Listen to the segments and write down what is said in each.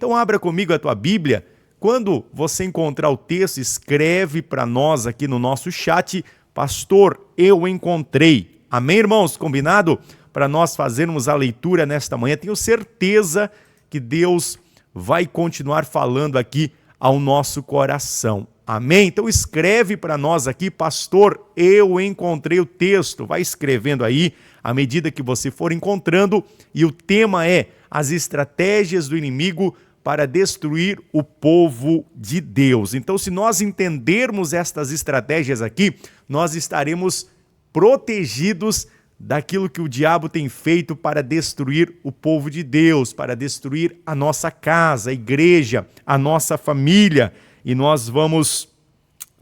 Então abra comigo a tua Bíblia. Quando você encontrar o texto, escreve para nós aqui no nosso chat, pastor, eu encontrei. Amém, irmãos? Combinado? Para nós fazermos a leitura nesta manhã. Tenho certeza que Deus vai continuar falando aqui ao nosso coração. Amém? Então escreve para nós aqui, pastor, eu encontrei o texto. Vai escrevendo aí à medida que você for encontrando. E o tema é as estratégias do inimigo para destruir o povo de Deus. Então, se nós entendermos estas estratégias aqui, nós estaremos protegidos daquilo que o diabo tem feito para destruir o povo de Deus, para destruir a nossa casa, a igreja, a nossa família. E nós vamos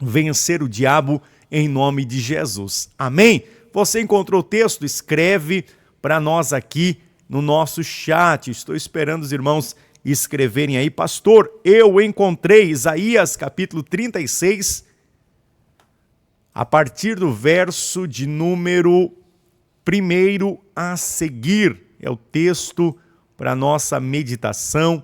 vencer o diabo em nome de Jesus. Amém? Você encontrou o texto? Escreve para nós aqui no nosso chat. Estou esperando os irmãos escreverem aí. Pastor, eu encontrei Isaías capítulo 36, a partir do verso de número 1 a seguir. É o texto para nossa meditação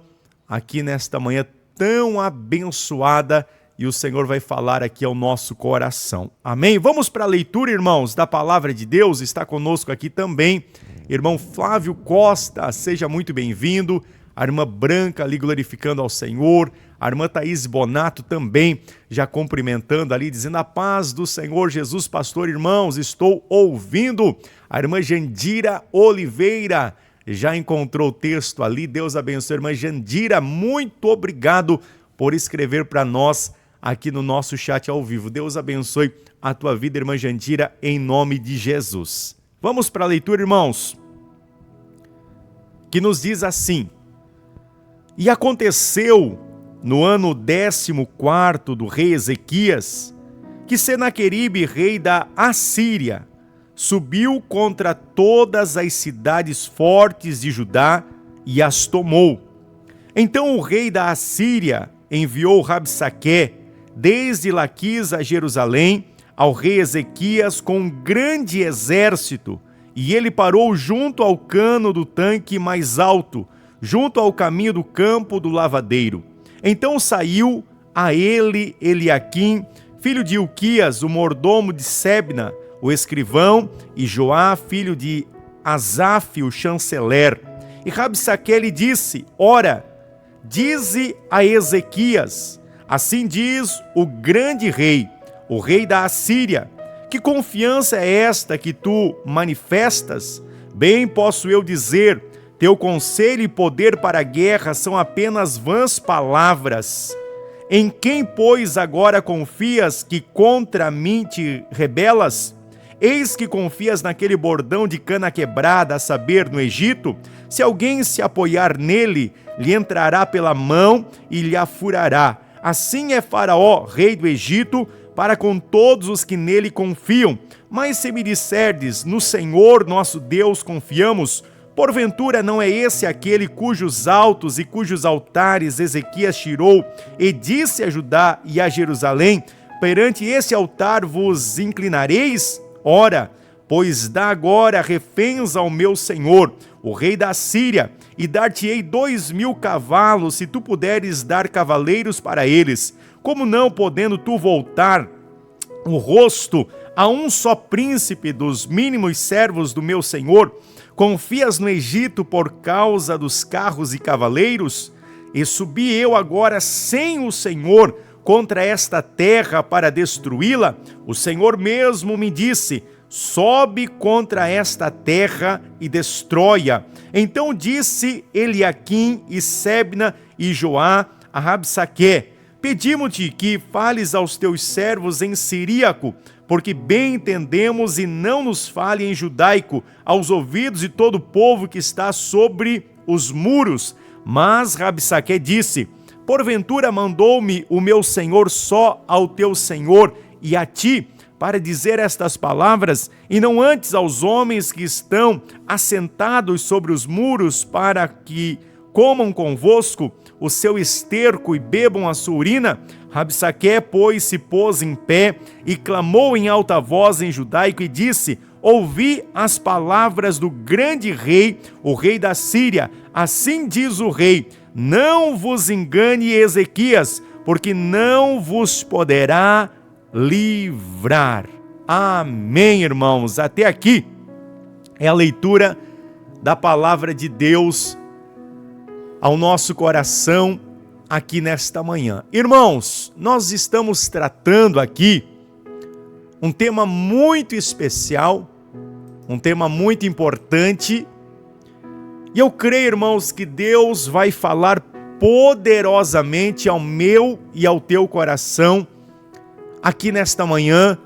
aqui nesta manhã tão abençoada, e o Senhor vai falar aqui ao nosso coração. Amém? Vamos para a leitura, irmãos, da palavra de Deus. Está conosco aqui também irmão Flávio Costa, seja muito bem-vindo. A irmã Branca ali glorificando ao Senhor. A irmã Thaís Bonato também já cumprimentando ali, dizendo a paz do Senhor Jesus, pastor, irmãos, estou ouvindo. A irmã Jandira Oliveira já encontrou o texto ali. Deus abençoe, irmã Jandira, muito obrigado por escrever para nós aqui no nosso chat ao vivo. Deus abençoe a tua vida, irmã Jandira, em nome de Jesus. Vamos para a leitura, irmãos, que nos diz assim: E aconteceu no ano 14º do rei Ezequias, que Senaqueribe, rei da Assíria, subiu contra todas as cidades fortes de Judá e as tomou. Então o rei da Assíria enviou Rabsaque desde Laquis a Jerusalém ao rei Ezequias com um grande exército, e ele parou junto ao cano do tanque mais alto, junto ao caminho do campo do lavadeiro. Então saiu a ele Eliaquim, filho de Ilquias, o mordomo de Sebna, o escrivão, e Joá, filho de Asaf, o chanceler. E Rabsaque lhe disse: Ora, dize a Ezequias, assim diz o grande rei, o rei da Assíria, que confiança é esta que tu manifestas? Bem posso eu dizer, teu conselho e poder para a guerra são apenas vãs palavras. Em quem, pois, agora confias que contra mim te rebelas? Eis que confias naquele bordão de cana quebrada, a saber, no Egito? Se alguém se apoiar nele, lhe entrará pela mão e lhe a furará. Assim é Faraó, rei do Egito, para com todos os que nele confiam. Mas se me disserdes, no Senhor nosso Deus confiamos, porventura não é esse aquele cujos altos e cujos altares Ezequias tirou e disse a Judá e a Jerusalém: perante esse altar vos inclinareis? Ora, pois dá agora reféns ao meu senhor, o rei da Síria, e dar-te-ei 2.000 cavalos, se tu puderes dar cavaleiros para eles. Como não, podendo tu voltar o rosto a um só príncipe dos mínimos servos do meu senhor? Confias no Egito por causa dos carros e cavaleiros? E subi eu agora sem o Senhor contra esta terra para destruí-la? O Senhor mesmo me disse: sobe contra esta terra e destrói-a. Então disse Eliaquim e Sebna e Joá a Rabsaque: pedimos-te que fales aos teus servos em siríaco, porque bem entendemos, e não nos fale em judaico, aos ouvidos de todo o povo que está sobre os muros. Mas Rabsaque disse: porventura mandou-me o meu senhor só ao teu senhor e a ti, para dizer estas palavras, e não antes aos homens que estão assentados sobre os muros, para que comam convosco o seu esterco e bebam a sua urina? Rabsaque, pois, se pôs em pé e clamou em alta voz em judaico e disse: ouvi as palavras do grande rei, o rei da Síria. Assim diz o rei: Não vos engane, Ezequias, porque não vos poderá livrar. Amém, irmãos. Até aqui é a leitura da palavra de Deus ao nosso coração aqui nesta manhã. Irmãos, nós estamos tratando aqui um tema muito especial, um tema muito importante, e eu creio, irmãos, que Deus vai falar poderosamente ao meu e ao teu coração aqui nesta manhã,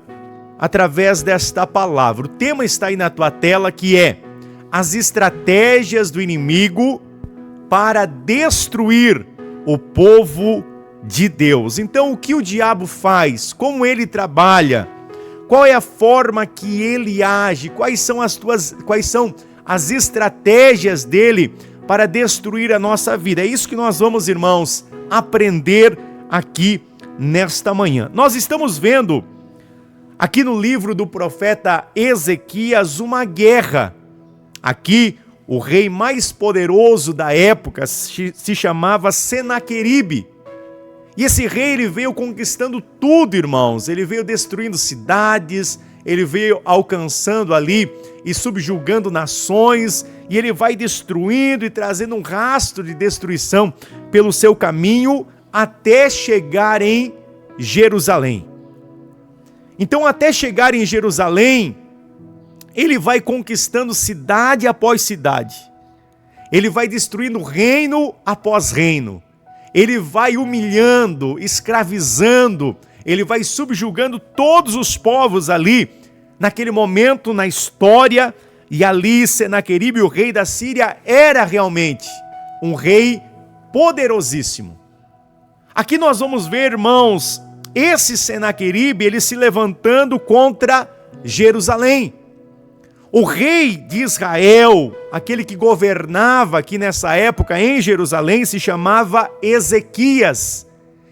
através desta palavra. O tema está aí na tua tela, que é as estratégias do inimigo para destruir o povo de Deus. Então, o que o diabo faz? Como ele trabalha? Qual é a forma que ele age? Quais são as estratégias dele para destruir a nossa vida? É isso que nós vamos, irmãos, aprender aqui nesta manhã. Nós estamos vendo aqui no livro do profeta Ezequias uma guerra. Aqui, o rei mais poderoso da época se chamava Senaqueribe. E esse rei, ele veio conquistando tudo, irmãos. Ele veio destruindo cidades, ele veio alcançando ali e subjugando nações, e ele vai destruindo e trazendo um rastro de destruição pelo seu caminho até chegar em Jerusalém. Então, até chegar em Jerusalém, ele vai conquistando cidade após cidade. Ele vai destruindo reino após reino. Ele vai humilhando, escravizando, ele vai subjugando todos os povos ali, naquele momento na história, e ali Senaqueribe, o rei da Síria, era realmente um rei poderosíssimo. Aqui nós vamos ver, irmãos, esse Senaqueribe, ele se levantando contra Jerusalém. O rei de Israel, aquele que governava aqui nessa época em Jerusalém, se chamava Ezequias.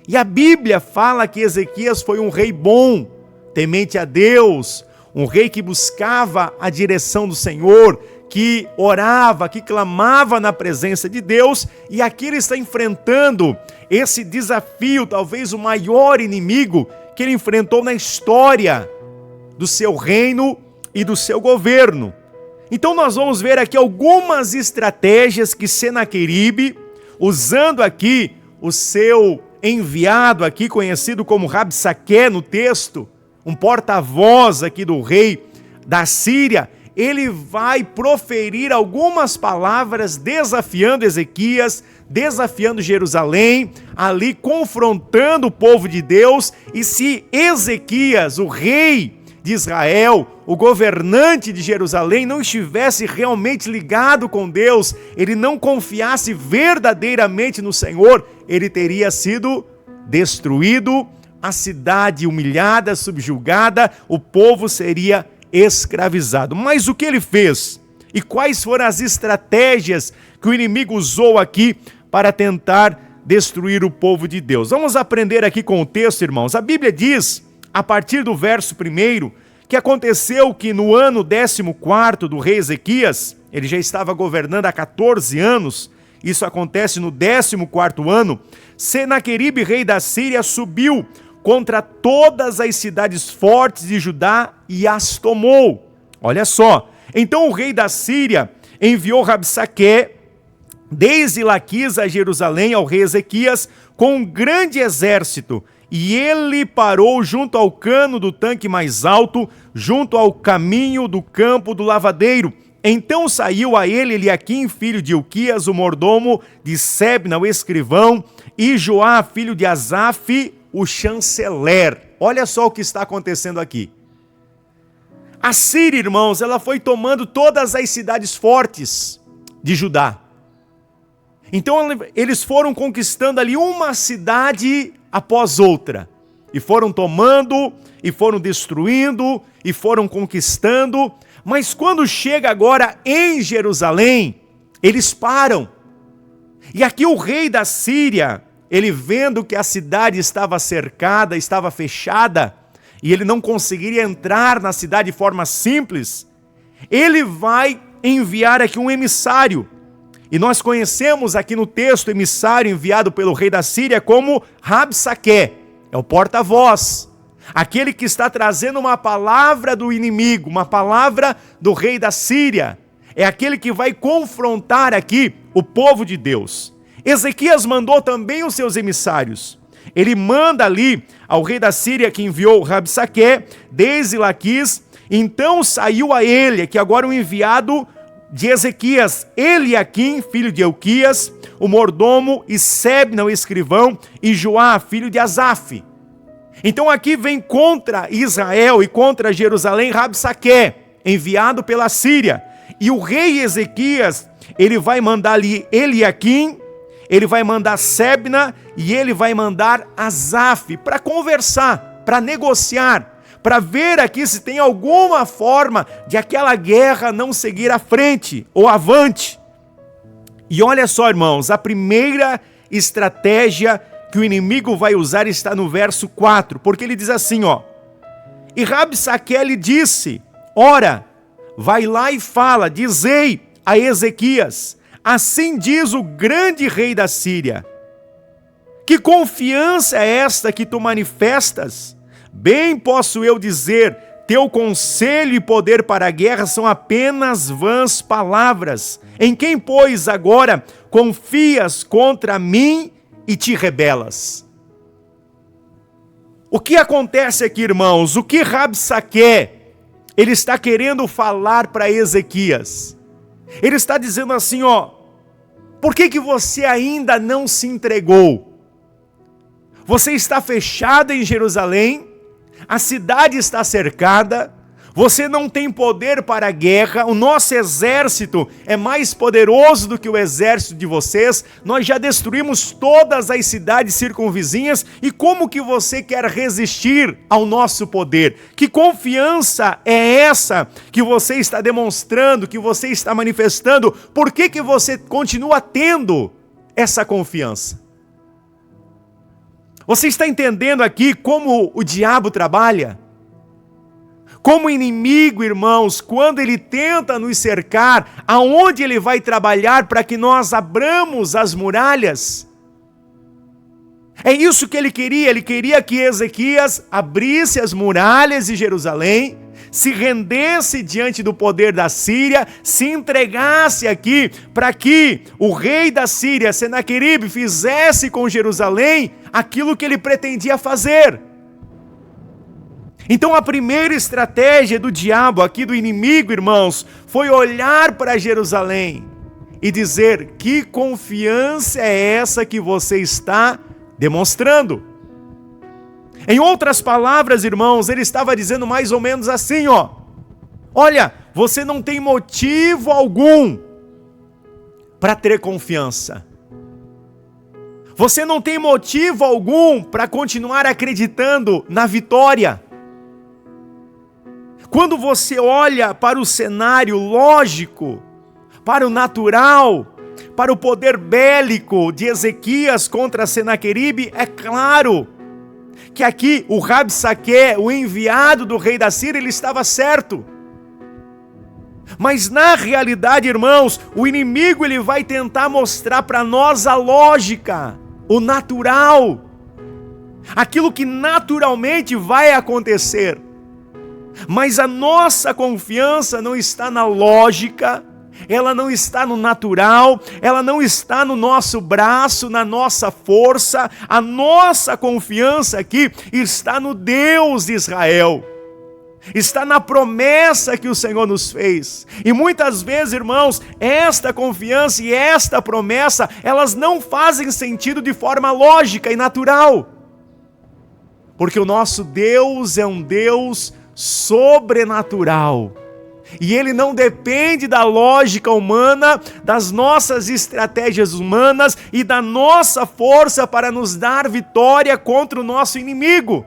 E a Bíblia fala que Ezequias foi um rei bom, temente a Deus, um rei que buscava a direção do Senhor, que orava, que clamava na presença de Deus, e aqui ele está enfrentando esse desafio, talvez o maior inimigo que ele enfrentou na história do seu reino e do seu governo. Então nós vamos ver aqui algumas estratégias que Senaqueribe, usando aqui o seu enviado aqui, conhecido como Rabsaqué no texto, um porta-voz aqui do rei da Síria, ele vai proferir algumas palavras desafiando Ezequias, desafiando Jerusalém, ali confrontando o povo de Deus. E se Ezequias, o rei de Israel, o governante de Jerusalém, não estivesse realmente ligado com Deus, ele não confiasse verdadeiramente no Senhor, ele teria sido destruído, a cidade humilhada, subjugada, o povo seria escravizado. Mas o que ele fez? E quais foram as estratégias que o inimigo usou aqui para tentar destruir o povo de Deus? Vamos aprender aqui com o texto, irmãos. A Bíblia diz, a partir do verso 1, que aconteceu que no ano 14º do rei Ezequias, ele já estava governando há 14 anos, isso acontece no 14º ano, Senaqueribe, rei da Síria, subiu contra todas as cidades fortes de Judá e as tomou. Olha só, então o rei da Síria enviou Rabsaqué desde Laquis a Jerusalém ao rei Ezequias com um grande exército, e ele parou junto ao cano do tanque mais alto, junto ao caminho do campo do lavadeiro. Então saiu a ele Eliaquim, filho de Ilquias, o mordomo, de Sebna, o escrivão, e Joá, filho de Asaf, o chanceler. Olha só o que está acontecendo aqui. A Síria, irmãos, ela foi tomando todas as cidades fortes de Judá. Então eles foram conquistando ali uma cidade após outra, e foram tomando, e foram destruindo, e foram conquistando. Mas quando chega agora em Jerusalém, eles param. E aqui o rei da Síria, ele vendo que a cidade estava cercada, estava fechada, e ele não conseguiria entrar na cidade de forma simples, ele vai enviar aqui um emissário. E nós conhecemos aqui no texto o emissário enviado pelo rei da Síria como Rabsaqué, é o porta-voz, aquele que está trazendo uma palavra do inimigo, uma palavra do rei da Síria, é aquele que vai confrontar aqui o povo de Deus. Ezequias mandou também os seus emissários. Ele manda ali ao rei da Síria que enviou Rabsaqué, desde Laquis. Então saiu a ele, que agora é o enviado de Ezequias, Eliaquim, filho de Elquias, o mordomo, e Sebna, o escrivão, e Joá, filho de Asaf. Então aqui vem contra Israel e contra Jerusalém Rabsaqué, enviado pela Síria. E o rei Ezequias, ele vai mandar ali Eliaquim, ele vai mandar Sebna e ele vai mandar Asaf para conversar, para negociar, para ver aqui se tem alguma forma de aquela guerra não seguir à frente ou avante. E olha só, irmãos, a primeira estratégia que o inimigo vai usar está no verso 4, porque ele diz assim, ó: e Rabsaqué lhe disse, ora, vai lá e fala, dizei a Ezequias, assim diz o grande rei da Síria, que confiança é esta que tu manifestas? Bem posso eu dizer, teu conselho e poder para a guerra são apenas vãs palavras. Em quem, pois, agora confias contra mim e te rebelas? O que acontece aqui, irmãos? O que Rabsaqué, ele está querendo falar para Ezequias? Ele está dizendo assim, ó, por que você ainda não se entregou? Você está fechado em Jerusalém, a cidade está cercada, você não tem poder para a guerra, o nosso exército é mais poderoso do que o exército de vocês, nós já destruímos todas as cidades circunvizinhas, e como que você quer resistir ao nosso poder? Que confiança é essa que você está demonstrando, que você está manifestando? Por que você continua tendo essa confiança? Você está entendendo aqui como o diabo trabalha? Como o inimigo, irmãos, quando ele tenta nos cercar, aonde ele vai trabalhar para que nós abramos as muralhas? É isso que ele queria que Ezequias abrisse as muralhas de Jerusalém, se rendesse diante do poder da Síria, se entregasse aqui para que o rei da Síria, Senaqueribe, fizesse com Jerusalém aquilo que ele pretendia fazer. Então a primeira estratégia do diabo aqui, do inimigo, irmãos, foi olhar para Jerusalém e dizer, que confiança é essa que você está demonstrando? Em outras palavras, irmãos, ele estava dizendo mais ou menos assim, ó: olha, você não tem motivo algum para ter confiança. Você não tem motivo algum para continuar acreditando na vitória. Quando você olha para o cenário lógico, para o natural, para o poder bélico de Ezequias contra Senaqueribe, é claro que aqui o Rabsaqué, o enviado do rei da Síria, ele estava certo. Mas na realidade, irmãos, o inimigo ele vai tentar mostrar para nós a lógica, o natural, aquilo que naturalmente vai acontecer. Mas a nossa confiança não está na lógica, ela não está no natural, ela não está no nosso braço, na nossa força. A nossa confiança aqui está no Deus de Israel, está na promessa que o Senhor nos fez. E muitas vezes, irmãos, esta confiança e esta promessa, elas não fazem sentido de forma lógica e natural, porque o nosso Deus é um Deus sobrenatural. E ele não depende da lógica humana, das nossas estratégias humanas e da nossa força para nos dar vitória contra o nosso inimigo.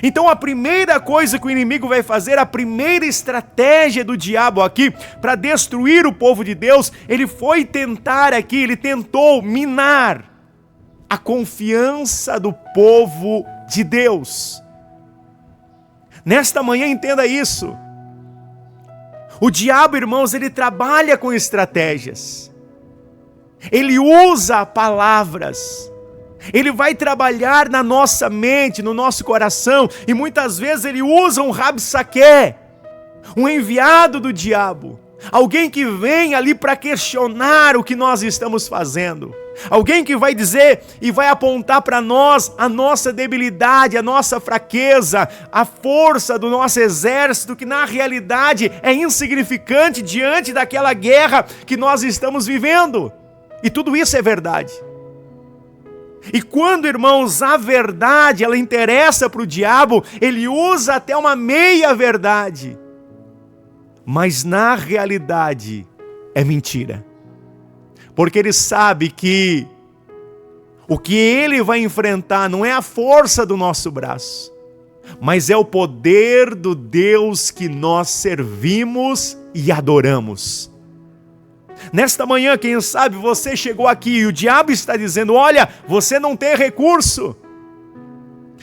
Então a primeira coisa que o inimigo vai fazer, a primeira estratégia do diabo aqui para destruir o povo de Deus, ele tentou minar a confiança do povo de Deus. Nesta manhã entenda isso. O diabo, irmãos, ele trabalha com estratégias. Ele usa palavras. Ele vai trabalhar na nossa mente, no nosso coração, e muitas vezes ele usa um Rabsaqué, um enviado do diabo, alguém que vem ali para questionar o que nós estamos fazendo, alguém que vai dizer e vai apontar para nós a nossa debilidade, a nossa fraqueza, a força do nosso exército, que na realidade é insignificante diante daquela guerra que nós estamos vivendo. E tudo isso é verdade. E quando, irmãos, a verdade, ela interessa para o diabo, ele usa até uma meia-verdade. Mas na realidade, é mentira. Porque ele sabe que o que ele vai enfrentar não é a força do nosso braço, mas é o poder do Deus que nós servimos e adoramos. Nesta manhã, quem sabe você chegou aqui e o diabo está dizendo: olha, você não tem recurso,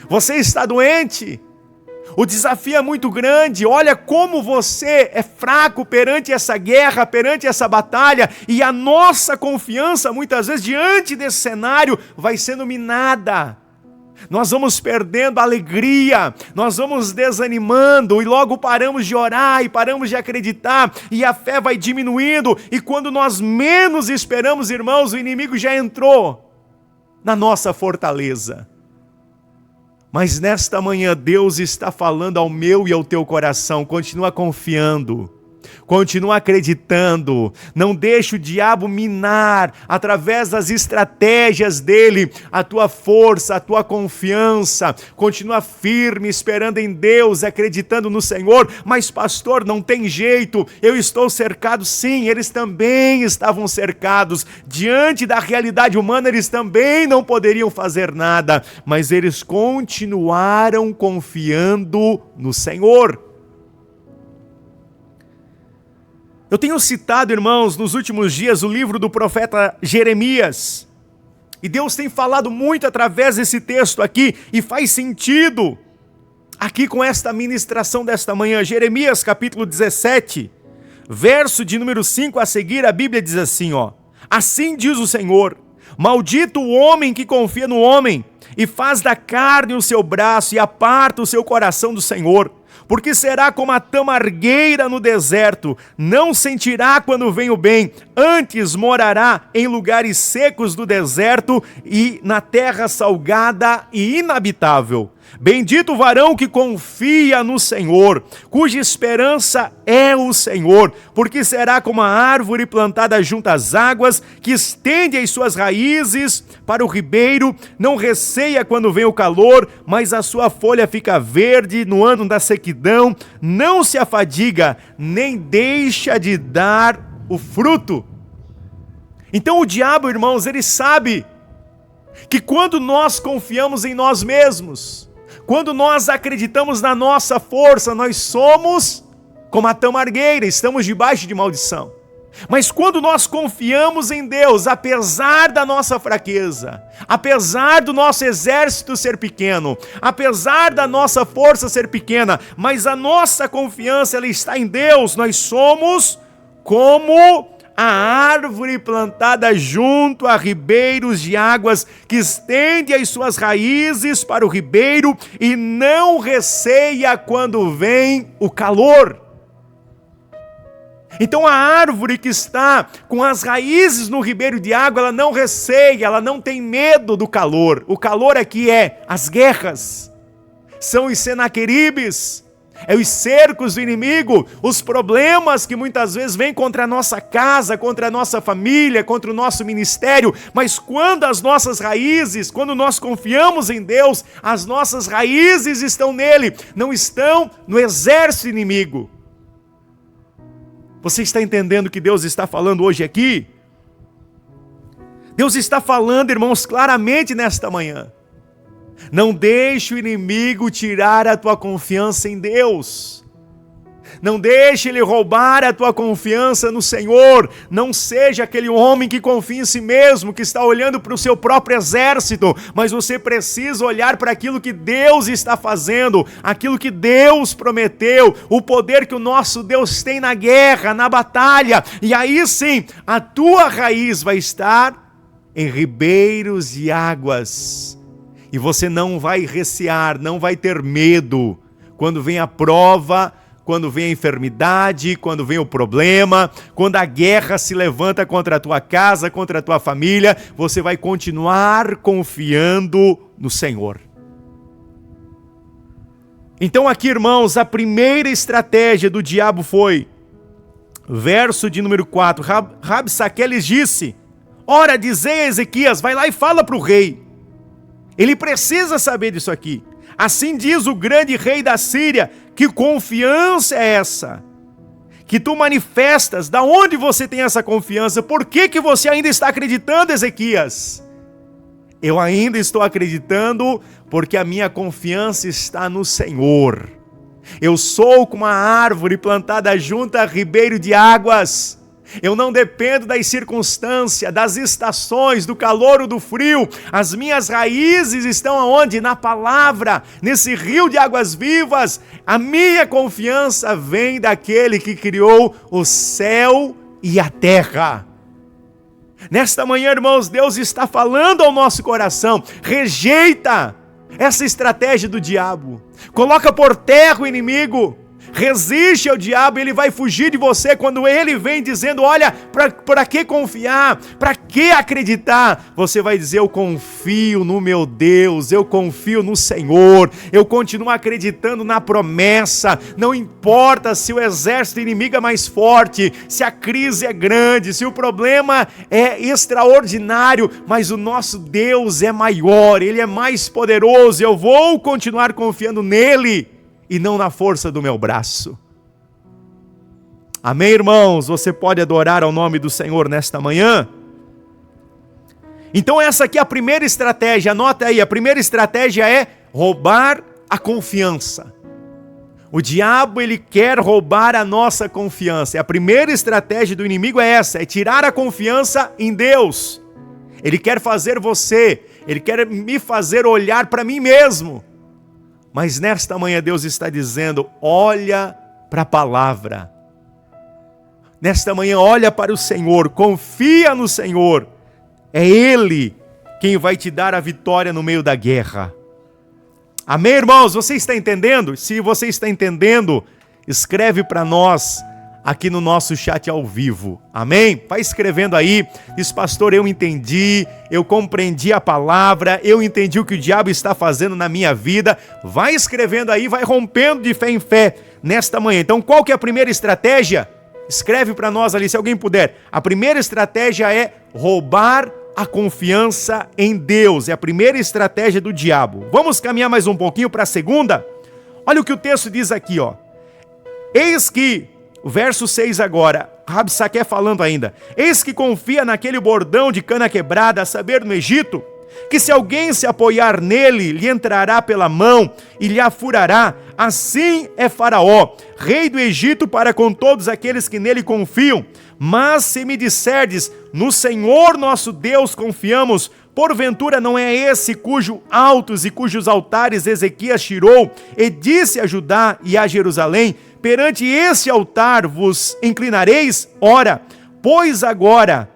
você está doente, o desafio é muito grande, olha como você é fraco perante essa guerra, perante essa batalha, e a nossa confiança muitas vezes diante desse cenário vai sendo minada. Nós vamos perdendo a alegria, nós vamos desanimando e logo paramos de orar e paramos de acreditar e a fé vai diminuindo, e quando nós menos esperamos, irmãos, o inimigo já entrou na nossa fortaleza. Mas nesta manhã Deus está falando ao meu e ao teu coração: continua confiando, continua acreditando, não deixe o diabo minar, através das estratégias dele, a tua força, a tua confiança. Continua firme, esperando em Deus, acreditando no Senhor. Mas pastor, não tem jeito, eu estou cercado. Sim, eles também estavam cercados, diante da realidade humana eles também não poderiam fazer nada, mas eles continuaram confiando no Senhor. Eu tenho citado, irmãos, nos últimos dias o livro do profeta Jeremias. E Deus tem falado muito através desse texto aqui, e faz sentido aqui com esta ministração desta manhã. Jeremias capítulo 17, verso de número 5 a seguir, a Bíblia diz assim, ó: assim diz o Senhor, maldito o homem que confia no homem, e faz da carne o seu braço, e aparta o seu coração do Senhor. Porque será como a tamargueira no deserto, não sentirá quando vem o bem, antes morará em lugares secos do deserto e na terra salgada e inabitável. Bendito o varão que confia no Senhor, cuja esperança é o Senhor, porque será como a árvore plantada junto às águas, que estende as suas raízes para o ribeiro, não receia quando vem o calor, mas a sua folha fica verde no ano da sequidão, não se afadiga, nem deixa de dar o fruto. Então o diabo, irmãos, ele sabe que quando nós confiamos em nós mesmos, quando nós acreditamos na nossa força, nós somos como a tamargueira, estamos debaixo de maldição. Mas quando nós confiamos em Deus, apesar da nossa fraqueza, apesar do nosso exército ser pequeno, apesar da nossa força ser pequena, mas a nossa confiança ela está em Deus, nós somos como a árvore plantada junto a ribeiros de águas, que estende as suas raízes para o ribeiro e não receia quando vem o calor. Então a árvore que está com as raízes no ribeiro de água, ela não receia, ela não tem medo do calor. O calor aqui é as guerras, são os Senaqueribes, é os cercos do inimigo, os problemas que muitas vezes vêm contra a nossa casa, contra a nossa família, contra o nosso ministério. Mas quando as nossas raízes, quando nós confiamos em Deus, as nossas raízes estão nele, não estão no exército inimigo. Você está entendendo o que Deus está falando hoje aqui? Deus está falando, irmãos, claramente nesta manhã. Não deixe o inimigo tirar a tua confiança em Deus. Não deixe ele roubar a tua confiança no Senhor. Não seja aquele homem que confia em si mesmo, que está olhando para o seu próprio exército, mas você precisa olhar para aquilo que Deus está fazendo, aquilo que Deus prometeu, o poder que o nosso Deus tem na guerra, na batalha, e aí sim, a tua raiz vai estar em ribeiros de águas, e você não vai recear, não vai ter medo, quando vem a prova, quando vem a enfermidade, quando vem o problema, quando a guerra se levanta contra a tua casa, contra a tua família, você vai continuar confiando no Senhor. Então aqui, irmãos, a primeira estratégia do diabo foi, verso de número 4, Rabsaque lhes disse, ora, dizei a Ezequias, vai lá e fala para o rei. Ele precisa saber disso aqui. Assim diz o grande rei da Síria, que confiança é essa? Que tu manifestas, da onde você tem essa confiança? Por que você ainda está acreditando, Ezequias? Eu ainda estou acreditando porque a minha confiança está no Senhor. Eu sou como uma árvore plantada junto a ribeiro de águas. Eu não dependo das circunstâncias, das estações, do calor ou do frio. As minhas raízes estão aonde? Na palavra, nesse rio de águas vivas. A minha confiança vem daquele que criou o céu e a terra. Nesta manhã, irmãos, Deus está falando ao nosso coração. Rejeita essa estratégia do diabo. Coloca por terra o inimigo. Resiste ao diabo, ele vai fugir de você quando ele vem dizendo, olha, para que confiar? Para que acreditar? Você vai dizer, eu confio no meu Deus, eu confio no Senhor, eu continuo acreditando na promessa, não importa se o exército inimigo é mais forte, se a crise é grande, se o problema é extraordinário, mas o nosso Deus é maior, Ele é mais poderoso, eu vou continuar confiando nele, e não na força do meu braço. Amém, irmãos? Você pode adorar ao nome do Senhor nesta manhã? Então essa aqui é a primeira estratégia, anota aí, a primeira estratégia é roubar a confiança. O diabo, ele quer roubar a nossa confiança. E a primeira estratégia do inimigo é essa, é tirar a confiança em Deus. Ele quer fazer você, ele quer me fazer olhar para mim mesmo. Mas nesta manhã Deus está dizendo, olha para a palavra. Nesta manhã olha para o Senhor, confia no Senhor. É Ele quem vai te dar a vitória no meio da guerra. Amém, irmãos? Você está entendendo? Se você está entendendo, escreve para nós aqui no nosso chat ao vivo. Amém? Vai escrevendo aí. Diz, pastor, eu entendi, eu compreendi a palavra, eu entendi o que o diabo está fazendo na minha vida. Vai escrevendo aí, vai rompendo de fé em fé nesta manhã. Então, qual que é a primeira estratégia? Escreve para nós ali, se alguém puder. A primeira estratégia é roubar a confiança em Deus. É a primeira estratégia do diabo. Vamos caminhar mais um pouquinho para a segunda? Olha o que o texto diz aqui, ó. Eis que o verso 6 agora, Rabsaque falando ainda, eis que confia naquele bordão de cana quebrada, a saber, no Egito, que se alguém se apoiar nele, lhe entrará pela mão e lhe afurará. Assim é Faraó, rei do Egito, para com todos aqueles que nele confiam. Mas se me disserdes, no Senhor nosso Deus confiamos, porventura não é esse cujo altos e cujos altares Ezequias tirou, e disse a Judá e a Jerusalém, perante esse altar vos inclinareis? Ora, pois agora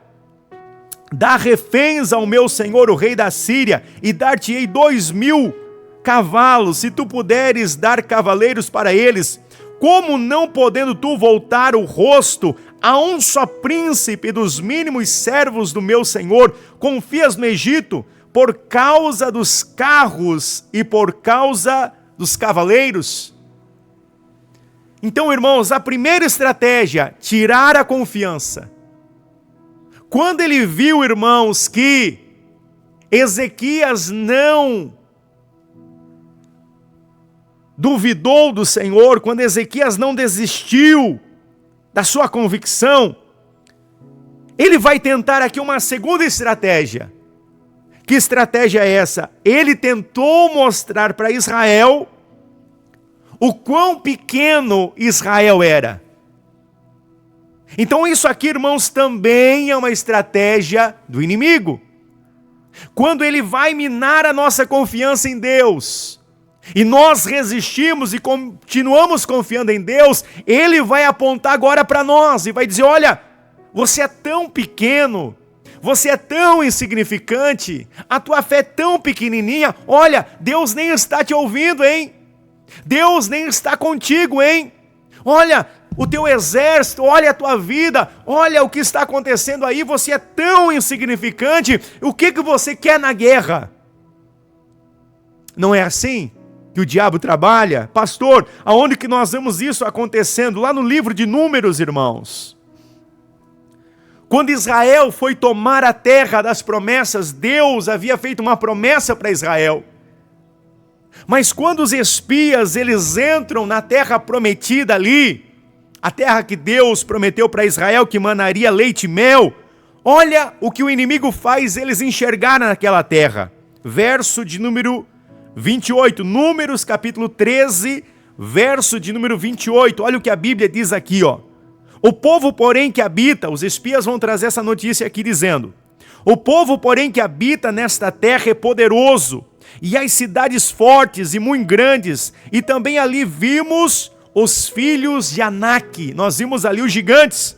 dá reféns ao meu senhor, o rei da Síria, e dar-te-ei 2.000 cavalos, se tu puderes dar cavaleiros para eles. Como não podendo tu voltar o rosto a um só príncipe dos mínimos servos do meu senhor, confias no Egito por causa dos carros e por causa dos cavaleiros? Então, irmãos, a primeira estratégia, tirar a confiança. Quando ele viu, irmãos, que Ezequias não duvidou do Senhor, quando Ezequias não desistiu da sua convicção, ele vai tentar aqui uma segunda estratégia. Que estratégia é essa? Ele tentou mostrar para Israel o quão pequeno Israel era. Então isso aqui, irmãos, também é uma estratégia do inimigo. Quando ele vai minar a nossa confiança em Deus, e nós resistimos e continuamos confiando em Deus, ele vai apontar agora para nós e vai dizer: olha, você é tão pequeno, você é tão insignificante, a tua fé é tão pequenininha, olha, Deus nem está te ouvindo, hein? Deus nem está contigo, hein? Olha, o teu exército, olha a tua vida, olha o que está acontecendo aí, você é tão insignificante, o que você quer na guerra? Não é assim que o diabo trabalha? Pastor, aonde que nós vemos isso acontecendo? Lá no livro de Números, irmãos. Quando Israel foi tomar a terra das promessas, Deus havia feito uma promessa para Israel. Mas quando os espias, eles entram na terra prometida ali, a terra que Deus prometeu para Israel, que manaria leite e mel, olha o que o inimigo faz eles enxergarem naquela terra. Verso de número 28, Números capítulo 13, verso de número 28, olha o que a Bíblia diz aqui, ó. O povo, porém, que habita, os espias vão trazer essa notícia aqui dizendo: o povo, porém, que habita nesta terra é poderoso, e as cidades fortes e muito grandes, e também ali vimos os filhos de Anak, nós vimos ali os gigantes.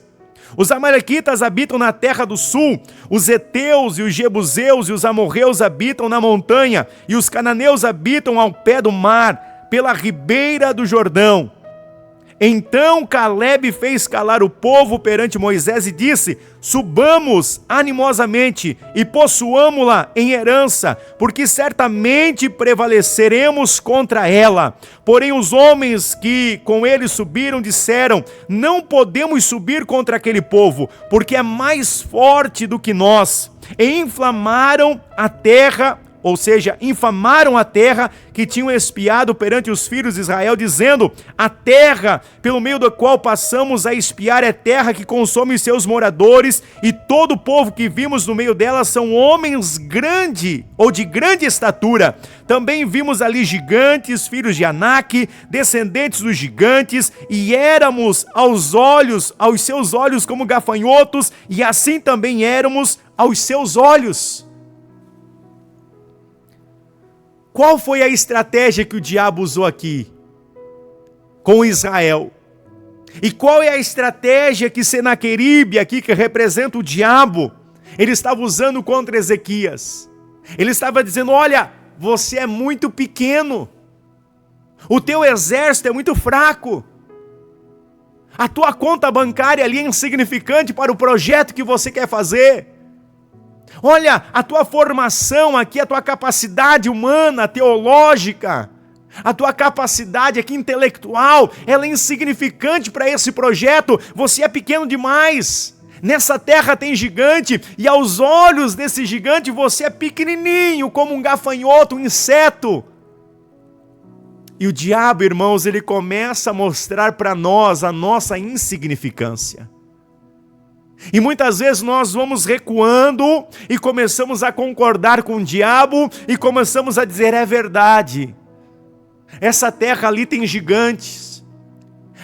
Os amalequitas habitam na terra do sul, os heteus e os jebuseus e os amorreus habitam na montanha, e os cananeus habitam ao pé do mar, pela ribeira do Jordão. Então Calebe fez calar o povo perante Moisés e disse: subamos animosamente e possuamo-la em herança, porque certamente prevaleceremos contra ela. Porém os homens que com ele subiram disseram: não podemos subir contra aquele povo, porque é mais forte do que nós. E inflamaram a terra, ou seja, infamaram a terra que tinham espiado perante os filhos de Israel, dizendo: a terra pelo meio da qual passamos a espiar é terra que consome os seus moradores, e todo o povo que vimos no meio dela são homens grande ou de grande estatura. Também vimos ali gigantes, filhos de Anak, descendentes dos gigantes, e éramos aos seus olhos como gafanhotos, e assim também éramos aos seus olhos. Qual foi a estratégia que o diabo usou aqui com Israel? E qual é a estratégia que Senaqueribe aqui, que representa o diabo, ele estava usando contra Ezequias? Ele estava dizendo: olha, você é muito pequeno, o teu exército é muito fraco, a tua conta bancária ali é insignificante para o projeto que você quer fazer. Olha, a tua formação aqui, a tua capacidade humana, teológica, a tua capacidade aqui intelectual, ela é insignificante para esse projeto, você é pequeno demais. Nessa terra tem gigante, e aos olhos desse gigante você é pequenininho, como um gafanhoto, um inseto. E o diabo, irmãos, ele começa a mostrar para nós a nossa insignificância. E muitas vezes nós vamos recuando e começamos a concordar com o diabo e começamos a dizer: é verdade, essa terra ali tem gigantes,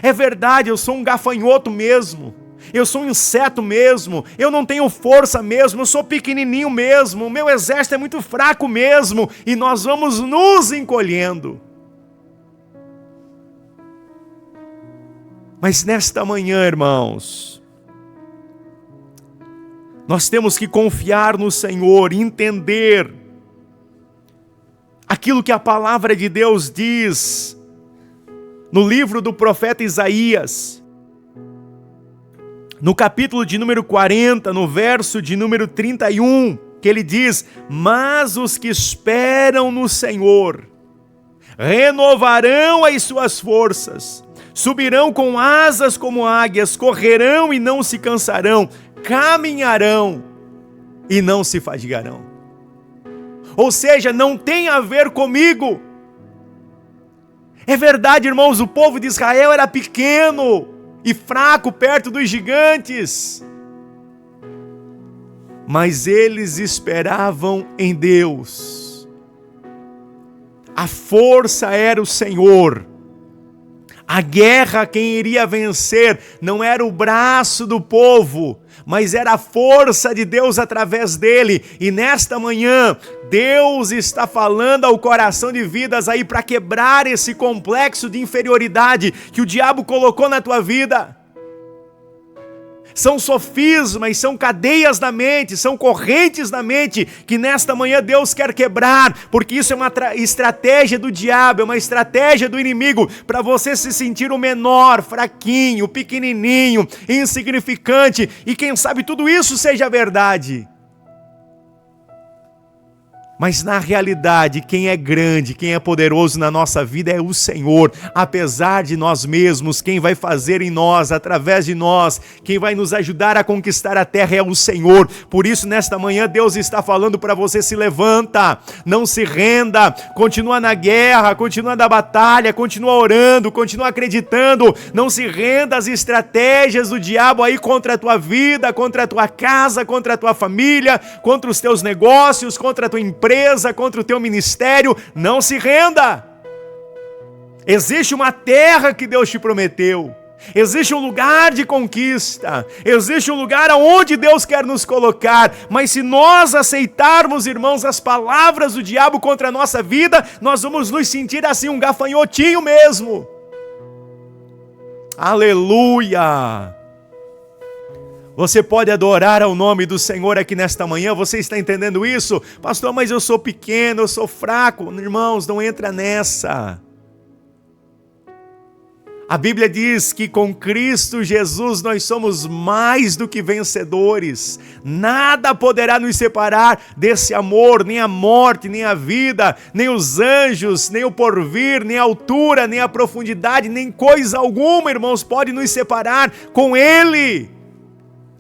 é verdade, eu sou um gafanhoto mesmo, eu sou um inseto mesmo, eu não tenho força mesmo, eu sou pequenininho mesmo, o meu exército é muito fraco mesmo, e nós vamos nos encolhendo. Mas nesta manhã, irmãos, nós temos que confiar no Senhor, entender aquilo que a palavra de Deus diz no livro do profeta Isaías, no capítulo de número 40, no verso de número 31, que ele diz: mas os que esperam no Senhor renovarão as suas forças, subirão com asas como águias, correrão e não se cansarão, caminharão e não se fadigarão. Ou seja, não tem a ver comigo. É verdade, irmãos, o povo de Israel era pequeno e fraco perto dos gigantes, mas eles esperavam em Deus. A força era o Senhor. A guerra, quem iria vencer não era o braço do povo, mas era a força de Deus através dele. E nesta manhã, Deus está falando ao coração de vidas aí para quebrar esse complexo de inferioridade que o diabo colocou na tua vida. São sofismas, são cadeias na mente, são correntes na mente que nesta manhã Deus quer quebrar, porque isso é uma estratégia do diabo, é uma estratégia do inimigo para você se sentir o menor, fraquinho, pequenininho, insignificante, e quem sabe tudo isso seja verdade. Mas na realidade, quem é grande, quem é poderoso na nossa vida é o Senhor. Apesar de nós mesmos, quem vai fazer em nós, através de nós, quem vai nos ajudar a conquistar a terra é o Senhor. Por isso, nesta manhã, Deus está falando para você: se levanta, não se renda, continua na guerra, continua na batalha, continua orando, continua acreditando, não se renda às estratégias do diabo aí contra a tua vida, contra a tua casa, contra a tua família, contra os teus negócios, contra a tua empresa, contra o teu ministério. Não se renda. Existe uma terra que Deus te prometeu. Existe um lugar de conquista. Existe um lugar aonde Deus quer nos colocar. Mas se nós aceitarmos, irmãos, as palavras do diabo contra a nossa vida, nós vamos nos sentir assim, um gafanhotinho mesmo. Aleluia! Você pode adorar ao nome do Senhor aqui nesta manhã. Você está entendendo isso? Pastor, mas eu sou pequeno, eu sou fraco. Irmãos, não entra nessa. A Bíblia diz que com Cristo Jesus nós somos mais do que vencedores. Nada poderá nos separar desse amor, nem a morte, nem a vida, nem os anjos, nem o porvir, nem a altura, nem a profundidade, nem coisa alguma, irmãos, pode nos separar. Com Ele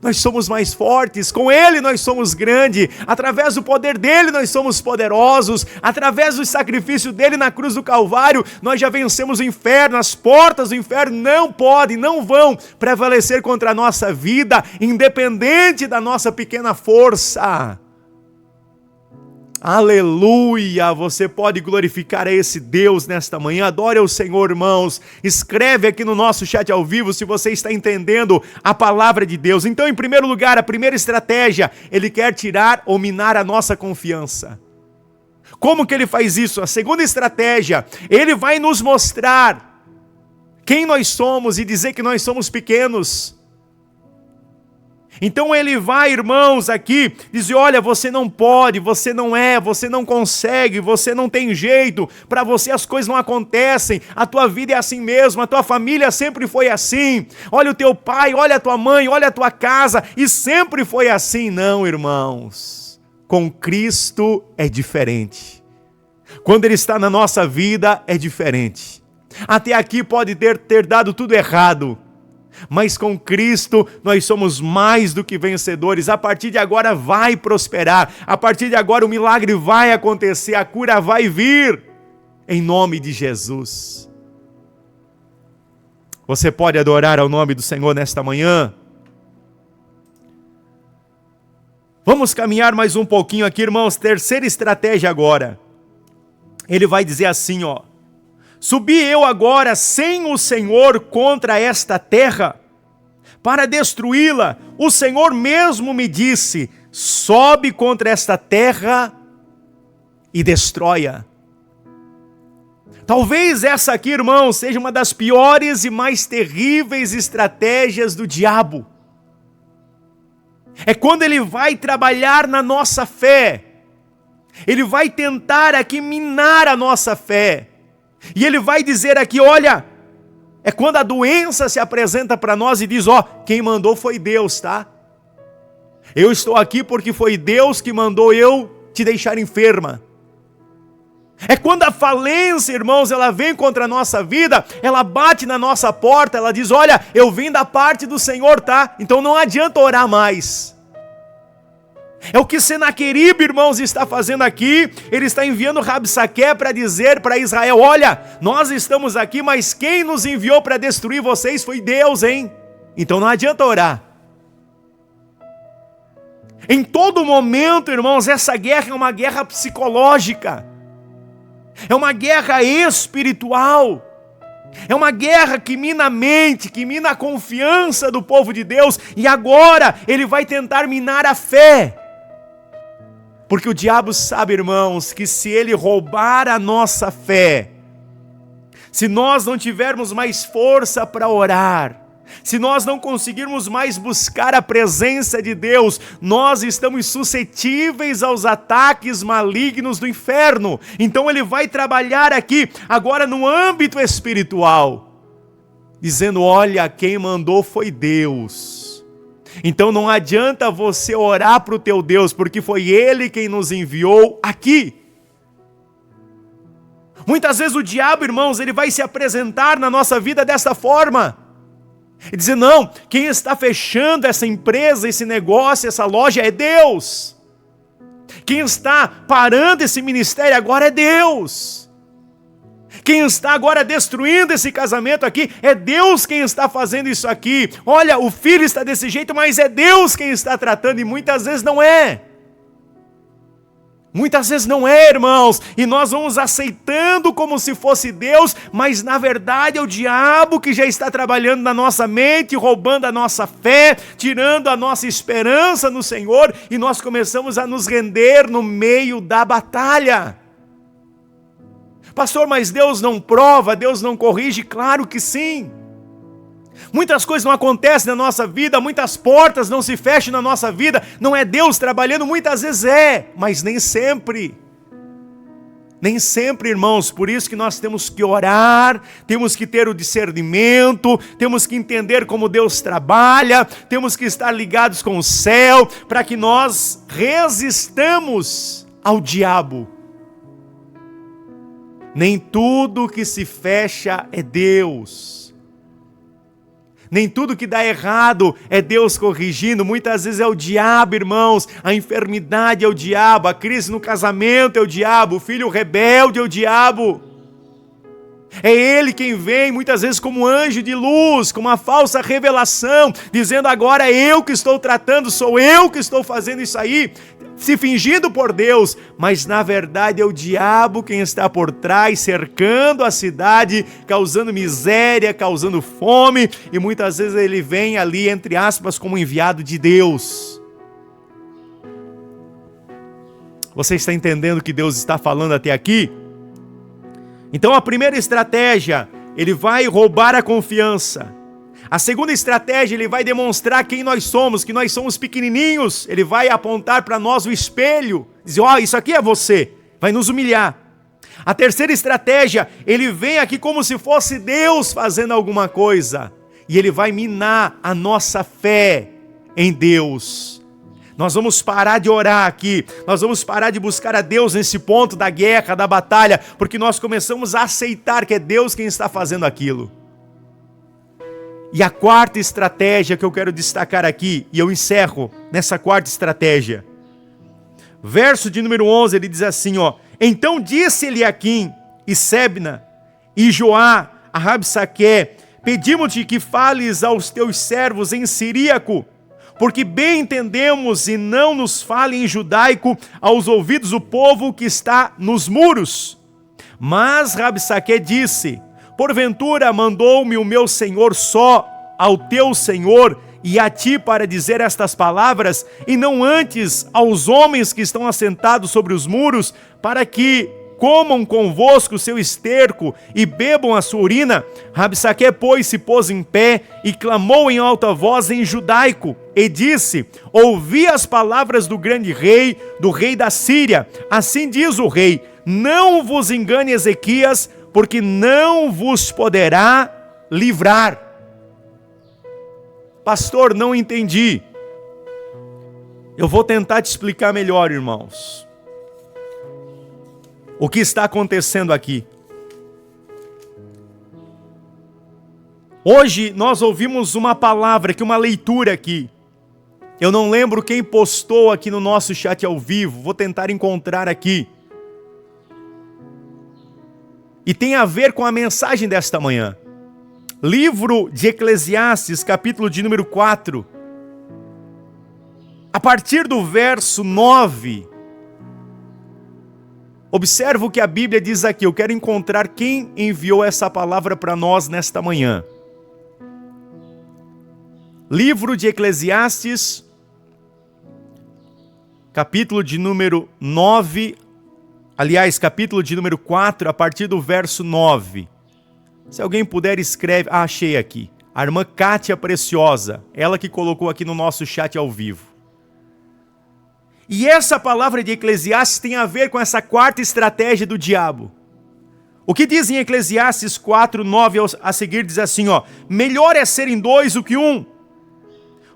nós somos mais fortes, com Ele nós somos grandes, através do poder dEle nós somos poderosos, através do sacrifício dEle na cruz do Calvário, nós já vencemos o inferno. As portas do inferno não podem, não vão prevalecer contra a nossa vida, independente da nossa pequena força. Aleluia! Você pode glorificar a esse Deus nesta manhã. Adore ao Senhor, irmãos. Escreve aqui no nosso chat ao vivo se você está entendendo a palavra de Deus. Então, em primeiro lugar, a primeira estratégia, Ele quer tirar ou minar a nossa confiança. Como que Ele faz isso? A segunda estratégia, Ele vai nos mostrar quem nós somos e dizer que nós somos pequenos. Então Ele vai, irmãos, aqui dizer: olha, você não pode, você não é, você não consegue, você não tem jeito, para você as coisas não acontecem, a tua vida é assim mesmo, a tua família sempre foi assim, olha o teu pai, olha a tua mãe, olha a tua casa, e sempre foi assim. Não, irmãos, com Cristo é diferente. Quando Ele está na nossa vida é diferente. Até aqui pode ter dado tudo errado, mas com Cristo nós somos mais do que vencedores. A partir de agora vai prosperar, a partir de agora o milagre vai acontecer, a cura vai vir, em nome de Jesus. Você pode adorar ao nome do Senhor nesta manhã? Vamos caminhar mais um pouquinho aqui, irmãos. Terceira estratégia agora. Ele vai dizer assim, ó: subi eu agora sem o Senhor contra esta terra, para destruí-la. O Senhor mesmo me disse: sobe contra esta terra e destrói-a. Talvez essa aqui, irmão, seja uma das piores e mais terríveis estratégias do diabo. É quando ele vai trabalhar na nossa fé. Ele vai tentar aqui minar a nossa fé. E ele vai dizer aqui, olha, é quando a doença se apresenta para nós e diz, ó, quem mandou foi Deus, tá? Eu estou aqui porque foi Deus que mandou eu te deixar enferma. É quando a falência, irmãos, ela vem contra a nossa vida, ela bate na nossa porta, ela diz, olha, eu vim da parte do Senhor, tá? Então não adianta orar mais. É o que Senaqueribe, irmãos, está fazendo aqui. Ele está enviando Rabsaqué para dizer para Israel, olha, nós estamos aqui, mas quem nos enviou para destruir vocês foi Deus, hein? Então não adianta orar. Em todo momento, irmãos, essa guerra é uma guerra psicológica. É uma guerra espiritual. É uma guerra que mina a mente, que mina a confiança do povo de Deus, e agora ele vai tentar minar a fé. Porque o diabo sabe, irmãos, que se ele roubar a nossa fé, se nós não tivermos mais força para orar, se nós não conseguirmos mais buscar a presença de Deus, nós estamos suscetíveis aos ataques malignos do inferno. Então ele vai trabalhar aqui, agora no âmbito espiritual, dizendo: olha, quem mandou foi Deus. Então não adianta você orar para o teu Deus, porque foi Ele quem nos enviou aqui. Muitas vezes o diabo, irmãos, ele vai se apresentar na nossa vida desta forma. E dizer: não, quem está fechando essa empresa, esse negócio, essa loja é Deus. Quem está parando esse ministério agora é Deus. Quem está agora destruindo esse casamento aqui, é Deus quem está fazendo isso aqui. Olha, o filho está desse jeito, mas é Deus quem está tratando, e muitas vezes não é. Muitas vezes não é, irmãos, e nós vamos aceitando como se fosse Deus, mas na verdade é o diabo que já está trabalhando na nossa mente, roubando a nossa fé, tirando a nossa esperança no Senhor, e nós começamos a nos render no meio da batalha. Pastor, mas Deus não prova, Deus não corrige? Claro que sim. Muitas coisas não acontecem na nossa vida, muitas portas não se fecham na nossa vida, não é Deus trabalhando, muitas vezes é, mas nem sempre. Nem sempre, irmãos, por isso que nós temos que orar, temos que ter o discernimento, temos que entender como Deus trabalha, temos que estar ligados com o céu, para que nós resistamos ao diabo. Nem tudo que se fecha é Deus. Nem tudo que dá errado é Deus corrigindo. Muitas vezes é o diabo, irmãos. A enfermidade é o diabo. A crise no casamento é o diabo. O filho rebelde é o diabo. É ele quem vem, muitas vezes como anjo de luz, com uma falsa revelação, dizendo: agora é eu que estou tratando, sou eu que estou fazendo isso aí, se fingindo por Deus, mas na verdade é o diabo quem está por trás, cercando a cidade, causando miséria, causando fome, e muitas vezes ele vem ali, entre aspas, como enviado de Deus. Você está entendendo o que Deus está falando até aqui? Então a primeira estratégia, ele vai roubar a confiança. A segunda estratégia, ele vai demonstrar quem nós somos, que nós somos pequenininhos. Ele vai apontar para nós o espelho, dizer: ó, isso aqui é você, vai nos humilhar. A terceira estratégia, ele vem aqui como se fosse Deus fazendo alguma coisa, e ele vai minar a nossa fé em Deus. Nós vamos parar de orar aqui, nós vamos parar de buscar a Deus nesse ponto da guerra, da batalha, porque nós começamos a aceitar que é Deus quem está fazendo aquilo. E a quarta estratégia que eu quero destacar aqui, e eu encerro nessa quarta estratégia. Verso de número 11, ele diz assim, ó: então disse Eliaquim e Sebna e Joá a Rabsaque: pedimos-te que fales aos teus servos em siríaco, porque bem entendemos, e não nos fale em judaico aos ouvidos do povo que está nos muros. Mas Rabsaque disse: porventura mandou-me o meu senhor só ao teu senhor e a ti para dizer estas palavras, e não antes aos homens que estão assentados sobre os muros, para que comam convosco o seu esterco e bebam a sua urina? Rabsaque, pois, se pôs em pé e clamou em alta voz em judaico, e disse: ouvi as palavras do grande rei, do rei da Síria. Assim diz o rei: não vos engane Ezequias, porque não vos poderá livrar. Pastor, não entendi. Eu vou tentar te explicar melhor, irmãos. O que está acontecendo aqui? Hoje nós ouvimos uma palavra aqui, uma leitura aqui. Eu não lembro quem postou aqui no nosso chat ao vivo, vou tentar encontrar aqui. E tem a ver com a mensagem desta manhã. Livro de Eclesiastes, capítulo de número 4. A partir do verso 9. Observa o que a Bíblia diz aqui. Eu quero encontrar quem enviou essa palavra para nós nesta manhã. Livro de Eclesiastes, capítulo de número 9, aliás, capítulo de número 4, a partir do verso 9. Se alguém puder, escreve. Achei aqui. A irmã Kátia Preciosa, ela que colocou aqui no nosso chat ao vivo. E essa palavra de Eclesiastes tem a ver com essa quarta estratégia do diabo. O que diz em Eclesiastes 4, 9 a seguir diz assim, ó: melhor é serem dois do que um,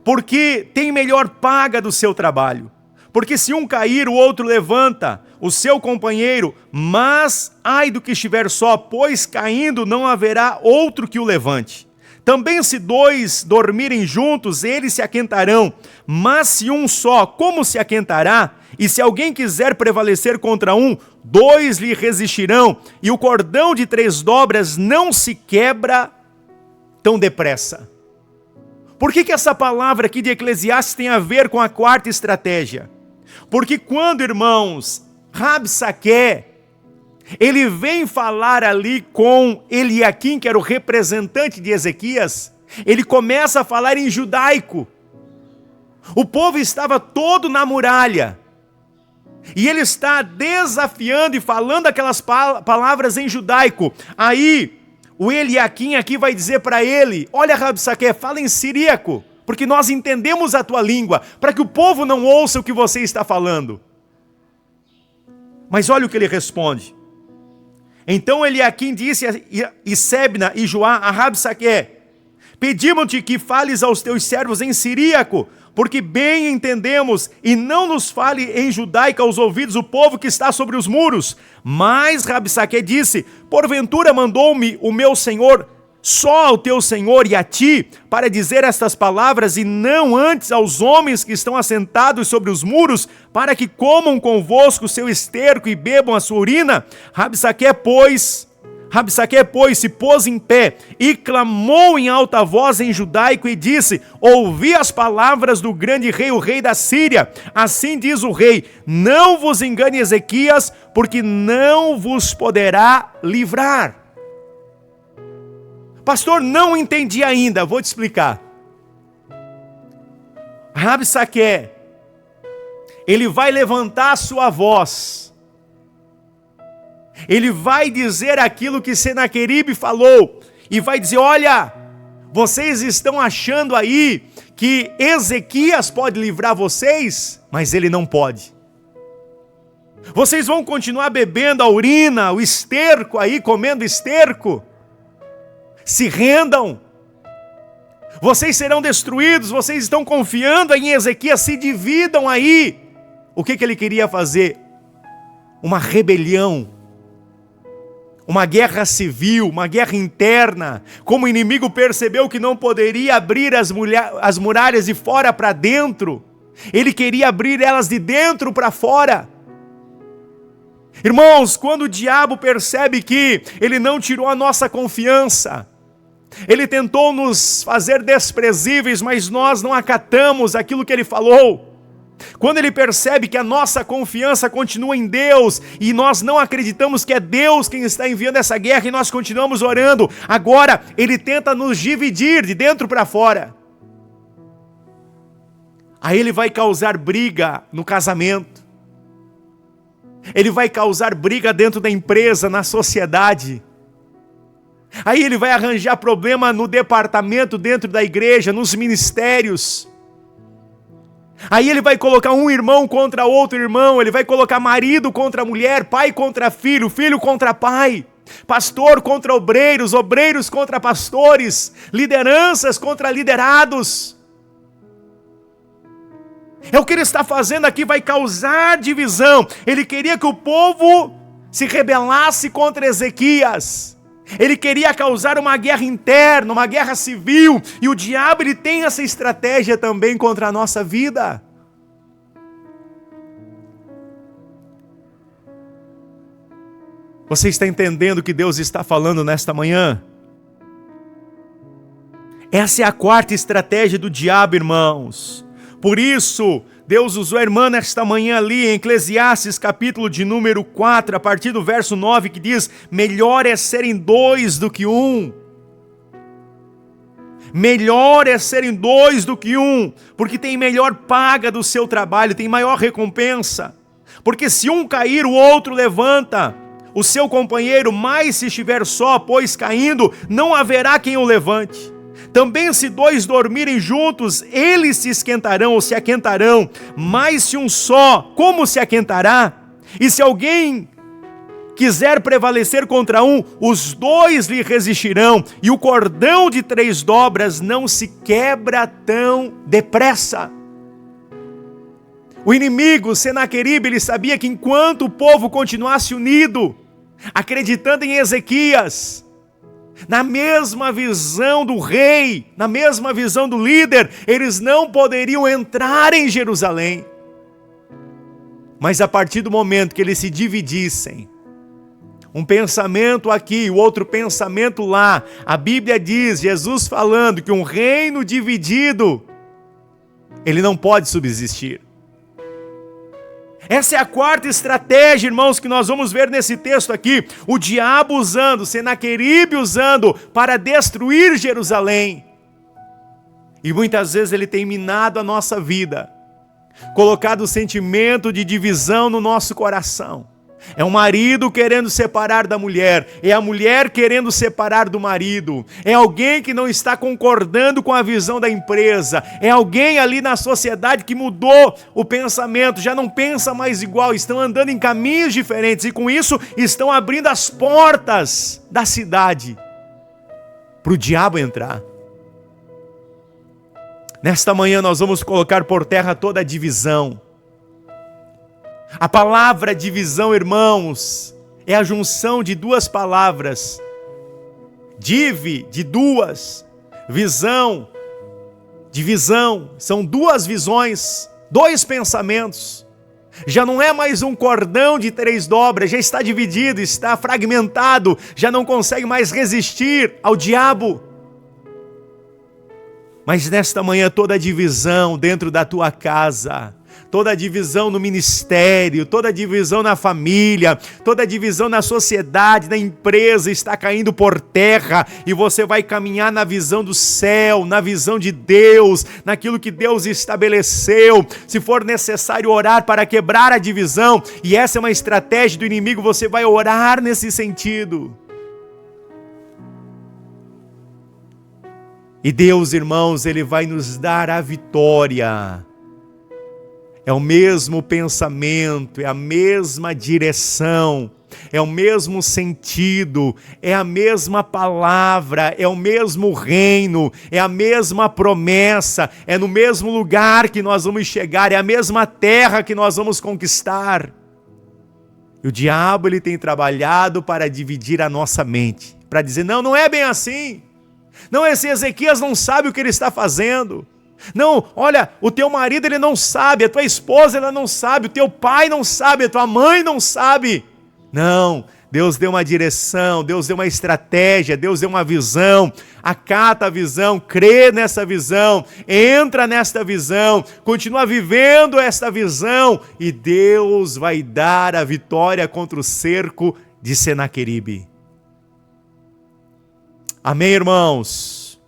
porque tem melhor paga do seu trabalho. Porque se um cair, o outro levanta o seu companheiro, mas ai do que estiver só, pois caindo não haverá outro que o levante. Também se dois dormirem juntos, eles se aquentarão, mas se um só, como se aquentará? E se alguém quiser prevalecer contra um, dois lhe resistirão, e o cordão de 3 dobras não se quebra tão depressa. Por que essa palavra aqui de Eclesiastes tem a ver com a quarta estratégia? Porque quando, irmãos, Rabsaque, ele vem falar ali com Eliaquim, que era o representante de Ezequias, ele começa a falar em judaico. O povo estava todo na muralha, e ele está desafiando e falando aquelas palavras em judaico. Aí, o Eliaquim aqui vai dizer para ele: olha, Rabsaque, fala em siríaco, porque nós entendemos a tua língua, para que o povo não ouça o que você está falando. Mas olha o que ele responde. Então Eliaquim disse a Sebna e Joá a Rabsaque: pedimos-te que fales aos teus servos em siríaco, porque bem entendemos, e não nos fale em judaico aos ouvidos o povo que está sobre os muros. Mas Rabsaque disse: porventura mandou-me o meu senhor só ao teu senhor e a ti, para dizer estas palavras, e não antes aos homens que estão assentados sobre os muros, para que comam convosco seu esterco e bebam a sua urina? Rabsaque, pois, se pôs em pé e clamou em alta voz em judaico e disse: ouvi as palavras do grande rei, o rei da Síria. Assim diz o rei: não vos engane Ezequias, porque não vos poderá livrar. Pastor, não entendi ainda, vou te explicar. Rabsaque, ele vai levantar a sua voz, ele vai dizer aquilo que Senaqueribe falou, e vai dizer: olha, vocês estão achando aí que Ezequias pode livrar vocês, mas ele não pode. Vocês vão continuar bebendo a urina, o esterco aí, comendo esterco. Se rendam, vocês serão destruídos, vocês estão confiando em Ezequias, se dividam aí. O que ele queria fazer? Uma rebelião, uma guerra civil, uma guerra interna. Como o inimigo percebeu que não poderia abrir as muralhas de fora para dentro, ele queria abrir elas de dentro para fora. Irmãos, quando o diabo percebe que ele não tirou a nossa confiança, ele tentou nos fazer desprezíveis, mas nós não acatamos aquilo que ele falou. Quando ele percebe que a nossa confiança continua em Deus, e nós não acreditamos que é Deus quem está enviando essa guerra, e nós continuamos orando, agora ele tenta nos dividir de dentro para fora. Aí ele vai causar briga no casamento, ele vai causar briga dentro da empresa, na sociedade. Aí ele vai arranjar problema no departamento, dentro da igreja, nos ministérios. Aí ele vai colocar um irmão contra outro irmão, ele vai colocar marido contra mulher, pai contra filho, filho contra pai, pastor contra obreiros, obreiros contra pastores, lideranças contra liderados. É o que ele está fazendo aqui, vai causar divisão. Ele queria que o povo se rebelasse contra Ezequias. Ele queria causar uma guerra interna, uma guerra civil. E o diabo, ele tem essa estratégia também contra a nossa vida. Você está entendendo o que Deus está falando nesta manhã? Essa é a quarta estratégia do diabo, irmãos. Por isso, Deus usou a irmã nesta manhã ali em Eclesiastes capítulo de número 4, a partir do verso 9, que diz: melhor é serem dois do que um. Melhor é serem dois do que um, porque tem melhor paga do seu trabalho, tem maior recompensa. Porque se um cair, o outro levanta o seu companheiro, mas se estiver só, pois caindo, não haverá quem o levante. Também se dois dormirem juntos, eles se esquentarão ou se aquentarão, mas se um só, como se aquentará? E se alguém quiser prevalecer contra um, os dois lhe resistirão, e o cordão de 3 dobras não se quebra tão depressa. O inimigo, Senaqueribe, ele sabia que enquanto o povo continuasse unido, acreditando em Ezequias, na mesma visão do rei, na mesma visão do líder, eles não poderiam entrar em Jerusalém. Mas a partir do momento que eles se dividissem, um pensamento aqui, o outro pensamento lá, a Bíblia diz, Jesus falando que um reino dividido, ele não pode subsistir. Essa é a quarta estratégia, irmãos, que nós vamos ver nesse texto aqui. O diabo usando, Senaqueribe usando para destruir Jerusalém. E muitas vezes ele tem minado a nossa vida, colocado o sentimento de divisão no nosso coração. É o marido querendo separar da mulher, é a mulher querendo separar do marido, é alguém que não está concordando com a visão da empresa, é alguém ali na sociedade que mudou o pensamento, já não pensa mais igual, estão andando em caminhos diferentes e com isso estão abrindo as portas da cidade para o diabo entrar. Nesta manhã nós vamos colocar por terra toda a divisão. A palavra divisão, irmãos, é a junção de duas palavras. Dive, de duas. Visão, de visão. São duas visões, dois pensamentos. Já não é mais um cordão de 3 dobras, já está dividido, está fragmentado, já não consegue mais resistir ao diabo. Mas nesta manhã toda a divisão dentro da tua casa, toda a divisão no ministério, toda a divisão na família, toda a divisão na sociedade, na empresa está caindo por terra e você vai caminhar na visão do céu, na visão de Deus, naquilo que Deus estabeleceu. Se for necessário orar para quebrar a divisão, e essa é uma estratégia do inimigo, você vai orar nesse sentido. E Deus, irmãos, Ele vai nos dar a vitória. É o mesmo pensamento, é a mesma direção, é o mesmo sentido, é a mesma palavra, é o mesmo reino, é a mesma promessa, é no mesmo lugar que nós vamos chegar, é a mesma terra que nós vamos conquistar. E o diabo, ele tem trabalhado para dividir a nossa mente, para dizer, não é bem assim. Não, esse Ezequias não sabe o que ele está fazendo. Não, olha, o teu marido ele não sabe, a tua esposa ela não sabe, o teu pai não sabe, a tua mãe não sabe. Não, Deus deu uma direção, Deus deu uma estratégia, Deus deu uma visão. Acata a visão, crê nessa visão, entra nesta visão, continua vivendo esta visão e Deus vai dar a vitória contra o cerco de Senaqueribe. Amém, irmãos?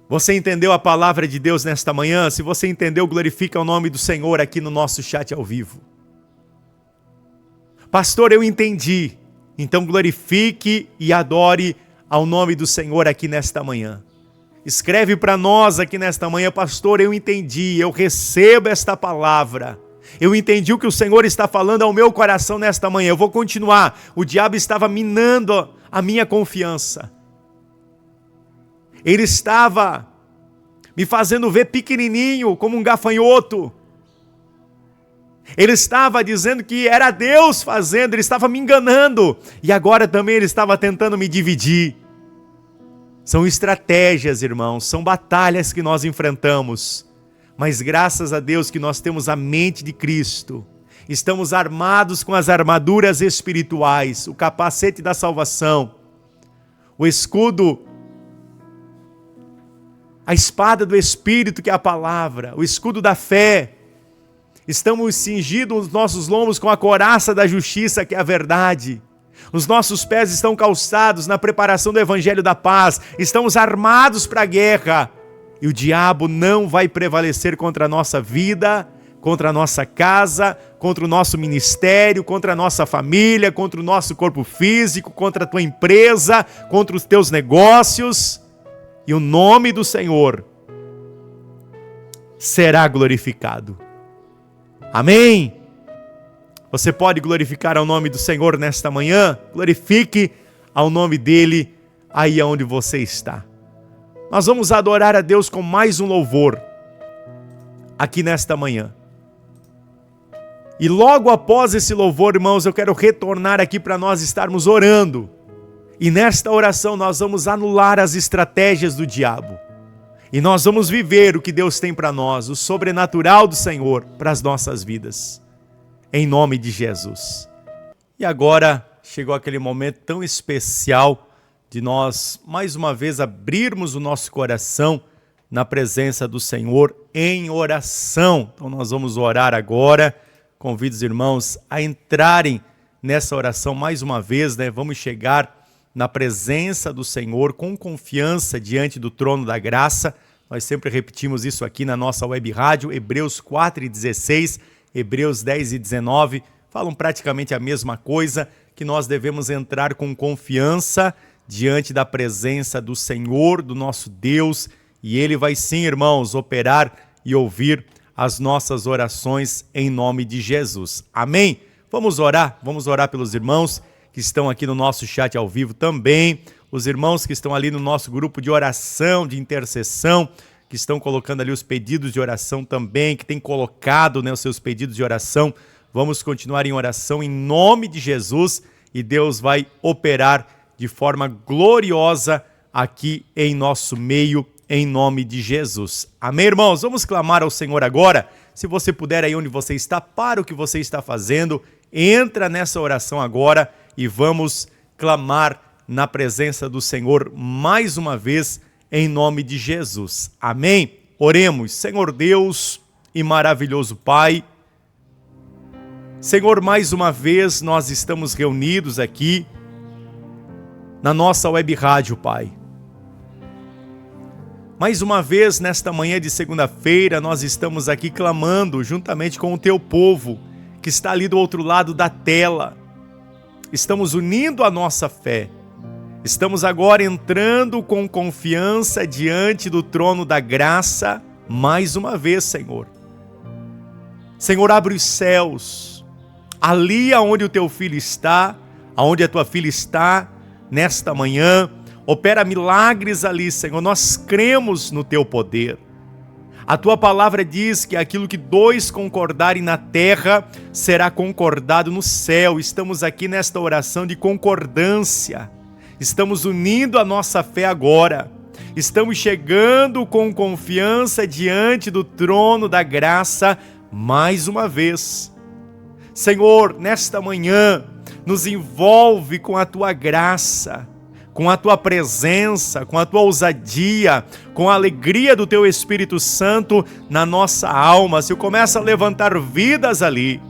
Você entendeu a palavra de Deus nesta manhã? Se você entendeu, glorifica o nome do Senhor aqui no nosso chat ao vivo. Pastor, eu entendi. Então glorifique e adore ao nome do Senhor aqui nesta manhã. Escreve para nós aqui nesta manhã, pastor, eu entendi, eu recebo esta palavra. Eu entendi o que o Senhor está falando ao meu coração nesta manhã. Eu vou continuar. O diabo estava minando a minha confiança. Ele estava me fazendo ver pequenininho, como um gafanhoto. Ele estava dizendo que era Deus fazendo, ele estava me enganando. E agora também ele estava tentando me dividir. São estratégias, irmãos, são batalhas que nós enfrentamos. Mas graças a Deus que nós temos a mente de Cristo. Estamos armados com as armaduras espirituais, o capacete da salvação, o escudo a espada do Espírito, que é a palavra, o escudo da fé. Estamos cingidos os nossos lombos com a couraça da justiça, que é a verdade. Os nossos pés estão calçados na preparação do evangelho da paz. Estamos armados para a guerra. E o diabo não vai prevalecer contra a nossa vida, contra a nossa casa, contra o nosso ministério, contra a nossa família, contra o nosso corpo físico, contra a tua empresa, contra os teus negócios. E o nome do Senhor será glorificado. Amém? Você pode glorificar ao nome do Senhor nesta manhã? Glorifique ao nome dele aí onde você está. Nós vamos adorar a Deus com mais um louvor aqui nesta manhã. E logo após esse louvor, irmãos, eu quero retornar aqui para nós estarmos orando. E nesta oração nós vamos anular as estratégias do diabo. E nós vamos viver o que Deus tem para nós, o sobrenatural do Senhor para as nossas vidas. Em nome de Jesus. E agora chegou aquele momento tão especial de nós, mais uma vez, abrirmos o nosso coração na presença do Senhor em oração. Então nós vamos orar agora. Convido os irmãos a entrarem nessa oração mais uma vez, né? Vamos chegar na presença do Senhor com confiança diante do trono da graça. Nós sempre repetimos isso aqui na nossa web rádio, Hebreus 4:16, Hebreus 10:19, falam praticamente a mesma coisa, que nós devemos entrar com confiança diante da presença do Senhor, do nosso Deus, e Ele vai sim, irmãos, operar e ouvir as nossas orações em nome de Jesus. Amém? Vamos orar pelos irmãos que estão aqui no nosso chat ao vivo também, os irmãos que estão ali no nosso grupo de oração, de intercessão, que estão colocando ali os pedidos de oração também, que têm colocado, né, os seus pedidos de oração. Vamos continuar em oração em nome de Jesus e Deus vai operar de forma gloriosa aqui em nosso meio, em nome de Jesus. Amém, irmãos? Vamos clamar ao Senhor agora. Se você puder aí onde você está, para o que você está fazendo, entra nessa oração agora e vamos clamar na presença do Senhor mais uma vez, em nome de Jesus. Amém? Oremos. Senhor Deus e maravilhoso Pai, Senhor, mais uma vez nós estamos reunidos aqui na nossa web rádio, Pai. Mais uma vez, nesta manhã de segunda-feira, nós estamos aqui clamando juntamente com o Teu povo, que está ali do outro lado da tela. Estamos unindo a nossa fé. Estamos agora entrando com confiança diante do trono da graça, mais uma vez, Senhor. Senhor, abre os céus, ali aonde o Teu filho está, aonde a Tua filha está, nesta manhã, opera milagres ali, Senhor. Nós cremos no Teu poder. A Tua palavra diz que aquilo que dois concordarem na terra será concordado no céu. Estamos aqui nesta oração de concordância. Estamos unindo a nossa fé agora. Estamos chegando com confiança diante do trono da graça mais uma vez. Senhor, nesta manhã, nos envolve com a Tua graça, com a Tua presença, com a Tua ousadia, com a alegria do Teu Espírito Santo na nossa alma. Senhor, começa a levantar vidas ali.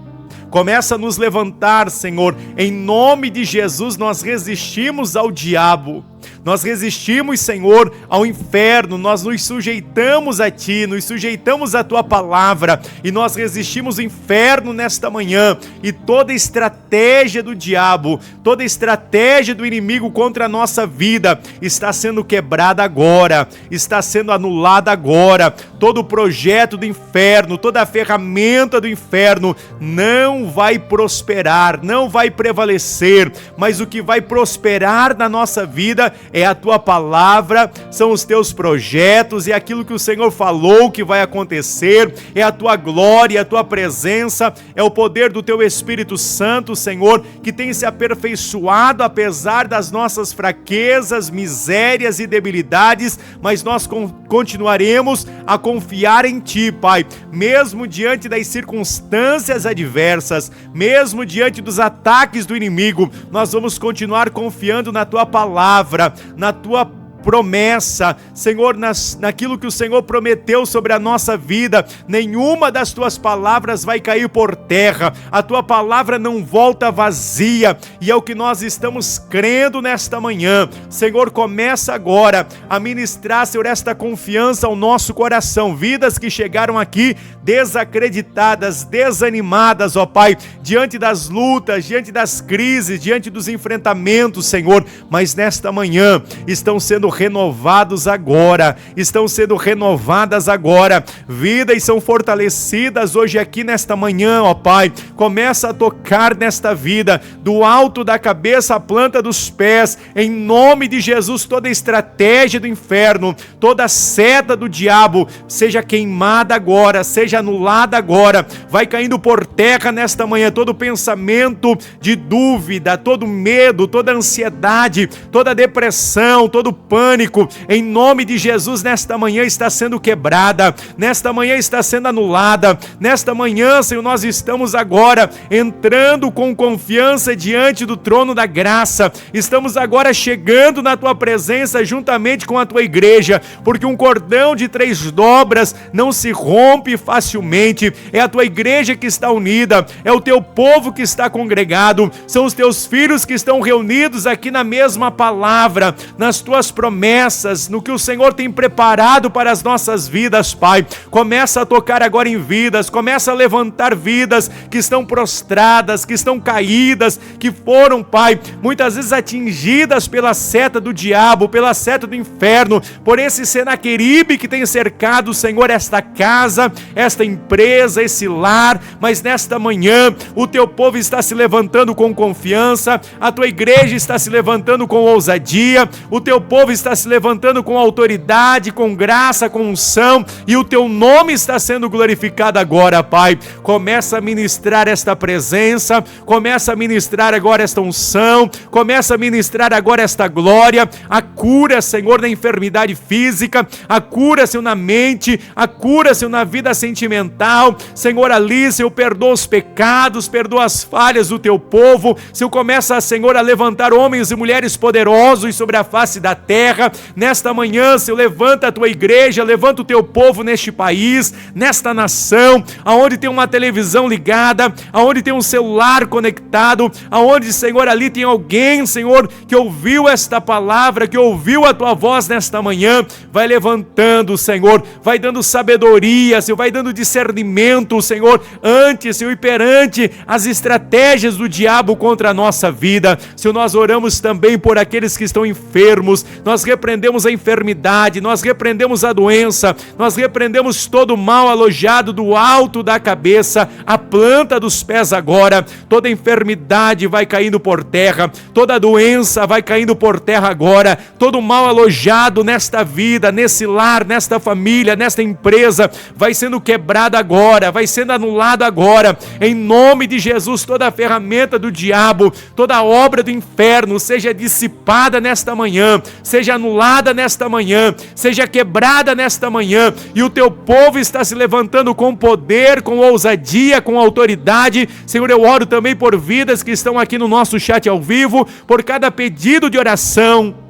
Começa a nos levantar, Senhor. Em nome de Jesus, nós resistimos ao diabo. Nós resistimos, Senhor, ao inferno. Nós nos sujeitamos a Ti, nos sujeitamos à Tua palavra. E nós resistimos o inferno nesta manhã. E toda estratégia do diabo, toda estratégia do inimigo contra a nossa vida está sendo quebrada agora. Está sendo anulada agora. Todo o projeto do inferno, toda a ferramenta do inferno não vai prosperar, não vai prevalecer. Mas o que vai prosperar na nossa vida é a Tua palavra, são os Teus projetos, é aquilo que o Senhor falou que vai acontecer, é a Tua glória, a Tua presença, é o poder do Teu Espírito Santo, Senhor, que tem se aperfeiçoado apesar das nossas fraquezas, misérias e debilidades, mas nós continuaremos a confiar em Ti, Pai, mesmo diante das circunstâncias adversas, mesmo diante dos ataques do inimigo, nós vamos continuar confiando na Tua palavra, na Tua promessa, Senhor, naquilo que o Senhor prometeu sobre a nossa vida. Nenhuma das tuas palavras vai cair por terra, a tua palavra não volta vazia, e é o que nós estamos crendo nesta manhã. Senhor, começa agora a ministrar, Senhor, esta confiança ao nosso coração. Vidas que chegaram aqui desacreditadas, desanimadas, ó Pai, diante das lutas, diante das crises, diante dos enfrentamentos, Senhor, mas nesta manhã estão sendo renovados agora, estão sendo renovadas agora, vidas são fortalecidas hoje aqui nesta manhã, ó Pai. Começa a tocar nesta vida, do alto da cabeça à planta dos pés, em nome de Jesus. Toda estratégia do inferno, toda seta do diabo, seja queimada agora, seja anulada agora, vai caindo por terra nesta manhã. Todo pensamento de dúvida, todo medo, toda ansiedade, toda depressão, todo pânico, em nome de Jesus, nesta manhã está sendo quebrada, nesta manhã está sendo anulada. Nesta manhã, Senhor, nós estamos agora entrando com confiança diante do trono da graça. Estamos agora chegando na tua presença juntamente com a tua igreja, porque um cordão de 3 dobras não se rompe facilmente. É a tua igreja que está unida, é o teu povo que está congregado, são os teus filhos que estão reunidos aqui na mesma palavra, nas tuas promessas, no que o Senhor tem preparado para as nossas vidas, Pai. Começa a tocar agora em vidas, começa a levantar vidas que estão prostradas, que estão caídas, que foram, Pai, muitas vezes atingidas pela seta do diabo, pela seta do inferno, por esse Senaqueribe que tem cercado, Senhor, esta casa, esta empresa, esse lar. Mas nesta manhã o teu povo está se levantando com confiança, a tua igreja está se levantando com ousadia, o teu povo está se levantando com autoridade, com graça, com unção, e o teu nome está sendo glorificado agora, Pai. Começa a ministrar esta presença, começa a ministrar agora esta unção, começa a ministrar agora esta glória, a cura, Senhor, na enfermidade física, a cura, Senhor, na mente, a cura, Senhor, na vida sentimental. Senhor, ali, Senhor, perdoa os pecados, perdoa as falhas do teu povo. Senhor, começa, Senhor, a levantar homens e mulheres poderosos sobre a face da terra. Nesta manhã, Senhor, levanta a tua igreja, levanta o teu povo neste país, nesta nação, aonde tem uma televisão ligada, aonde tem um celular conectado, aonde, Senhor, ali tem alguém, Senhor, que ouviu esta palavra, que ouviu a tua voz nesta manhã. Vai levantando, Senhor, vai dando sabedoria, Senhor, vai dando discernimento, Senhor, antes, Senhor, e perante as estratégias do diabo contra a nossa vida. Senhor, nós oramos também por aqueles que estão enfermos, nós repreendemos a enfermidade, nós repreendemos a doença, nós repreendemos todo o mal alojado do alto da cabeça à planta dos pés agora. Toda enfermidade vai caindo por terra, toda doença vai caindo por terra agora, todo o mal alojado nesta vida, nesse lar, nesta família, nesta empresa, vai sendo quebrado agora, vai sendo anulado agora, em nome de Jesus. Toda a ferramenta do diabo, toda a obra do inferno, seja dissipada nesta manhã, seja anulada nesta manhã, seja quebrada nesta manhã, e o teu povo está se levantando com poder, com ousadia, com autoridade. Senhor, eu oro também por vidas que estão aqui no nosso chat ao vivo, por cada pedido de oração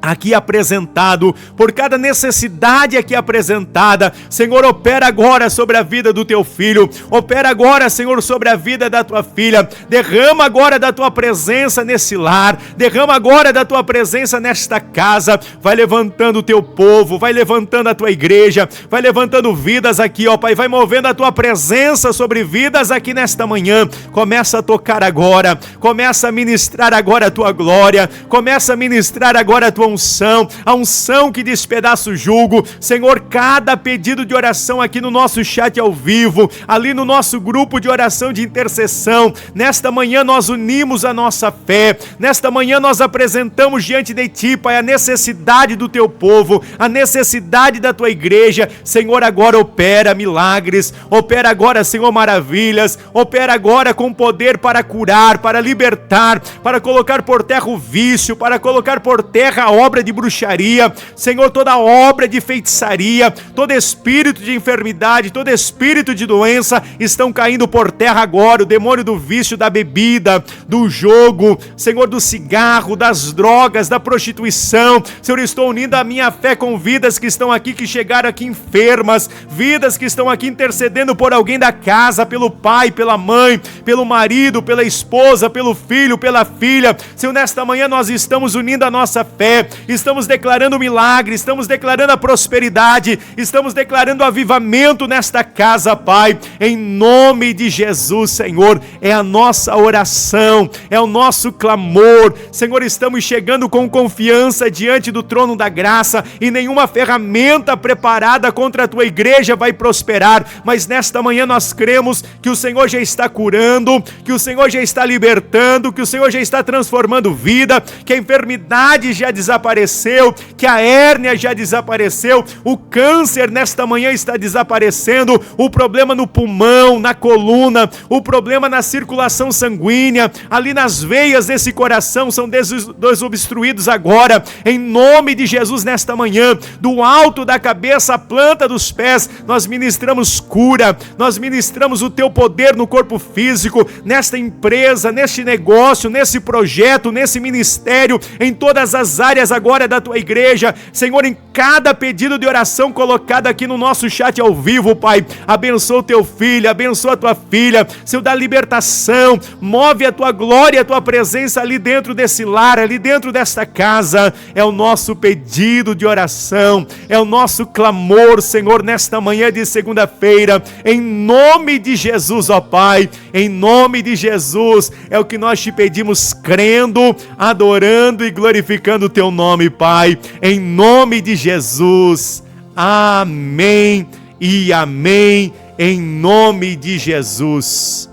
aqui apresentado, por cada necessidade aqui apresentada. Senhor, opera agora sobre a vida do teu filho, opera agora, Senhor, sobre a vida da tua filha. Derrama agora da tua presença nesse lar, derrama agora da tua presença nesta casa. Vai levantando o teu povo, vai levantando a tua igreja, vai levantando vidas aqui, ó Pai, vai movendo a tua presença sobre vidas aqui nesta manhã. Começa a tocar agora, começa a ministrar agora a tua glória, começa a ministrar agora a tua unção, a unção que despedaça o jugo. Senhor, cada pedido de oração aqui no nosso chat ao vivo, ali no nosso grupo de oração de intercessão, nesta manhã nós unimos a nossa fé, nesta manhã nós apresentamos diante de Ti, Pai, a necessidade do Teu povo, a necessidade da Tua igreja. Senhor, agora opera milagres, opera agora, Senhor, maravilhas, opera agora com poder para curar, para libertar, para colocar por terra o vício, para colocar por terra a obra de bruxaria, Senhor, toda obra de feitiçaria, todo espírito de enfermidade, todo espírito de doença estão caindo por terra agora. O demônio do vício, da bebida, do jogo, Senhor, do cigarro, das drogas, da prostituição. Senhor, estou unindo a minha fé com vidas que estão aqui, que chegaram aqui enfermas, vidas que estão aqui intercedendo por alguém da casa, pelo pai, pela mãe, pelo marido, pela esposa, pelo filho, pela filha. Senhor, nesta manhã nós estamos unindo a nossa fé, estamos declarando o milagre, estamos declarando a prosperidade, estamos declarando o avivamento nesta casa, Pai, em nome de Jesus, Senhor. É a nossa oração, é o nosso clamor, Senhor. Estamos chegando com confiança diante do trono da graça, e nenhuma ferramenta preparada contra a tua igreja vai prosperar, mas nesta manhã nós cremos que o Senhor já está curando, que o Senhor já está libertando, que o Senhor já está transformando vida, que a enfermidade já desapareceu, que a hérnia já desapareceu, o câncer nesta manhã está desaparecendo, o problema no pulmão, na coluna, o problema na circulação sanguínea, ali nas veias desse coração são desobstruídos agora, em nome de Jesus. Nesta manhã, do alto da cabeça à planta dos pés, nós ministramos cura, nós ministramos o teu poder no corpo físico, nesta empresa, neste negócio, nesse projeto, nesse ministério, em todas as áreas agora da tua igreja, Senhor, em cada pedido de oração colocado aqui no nosso chat ao vivo, Pai, abençoa o teu filho, abençoa a tua filha, Senhor, dá libertação, move a tua glória, a tua presença ali dentro desse lar, ali dentro desta casa. É o nosso pedido de oração, é o nosso clamor, Senhor, nesta manhã de segunda-feira, em nome de Jesus, ó Pai, em nome de Jesus, é o que nós te pedimos, crendo, adorando e glorificando o teu nome, Pai, em nome de Jesus. Amém e amém, em nome de Jesus.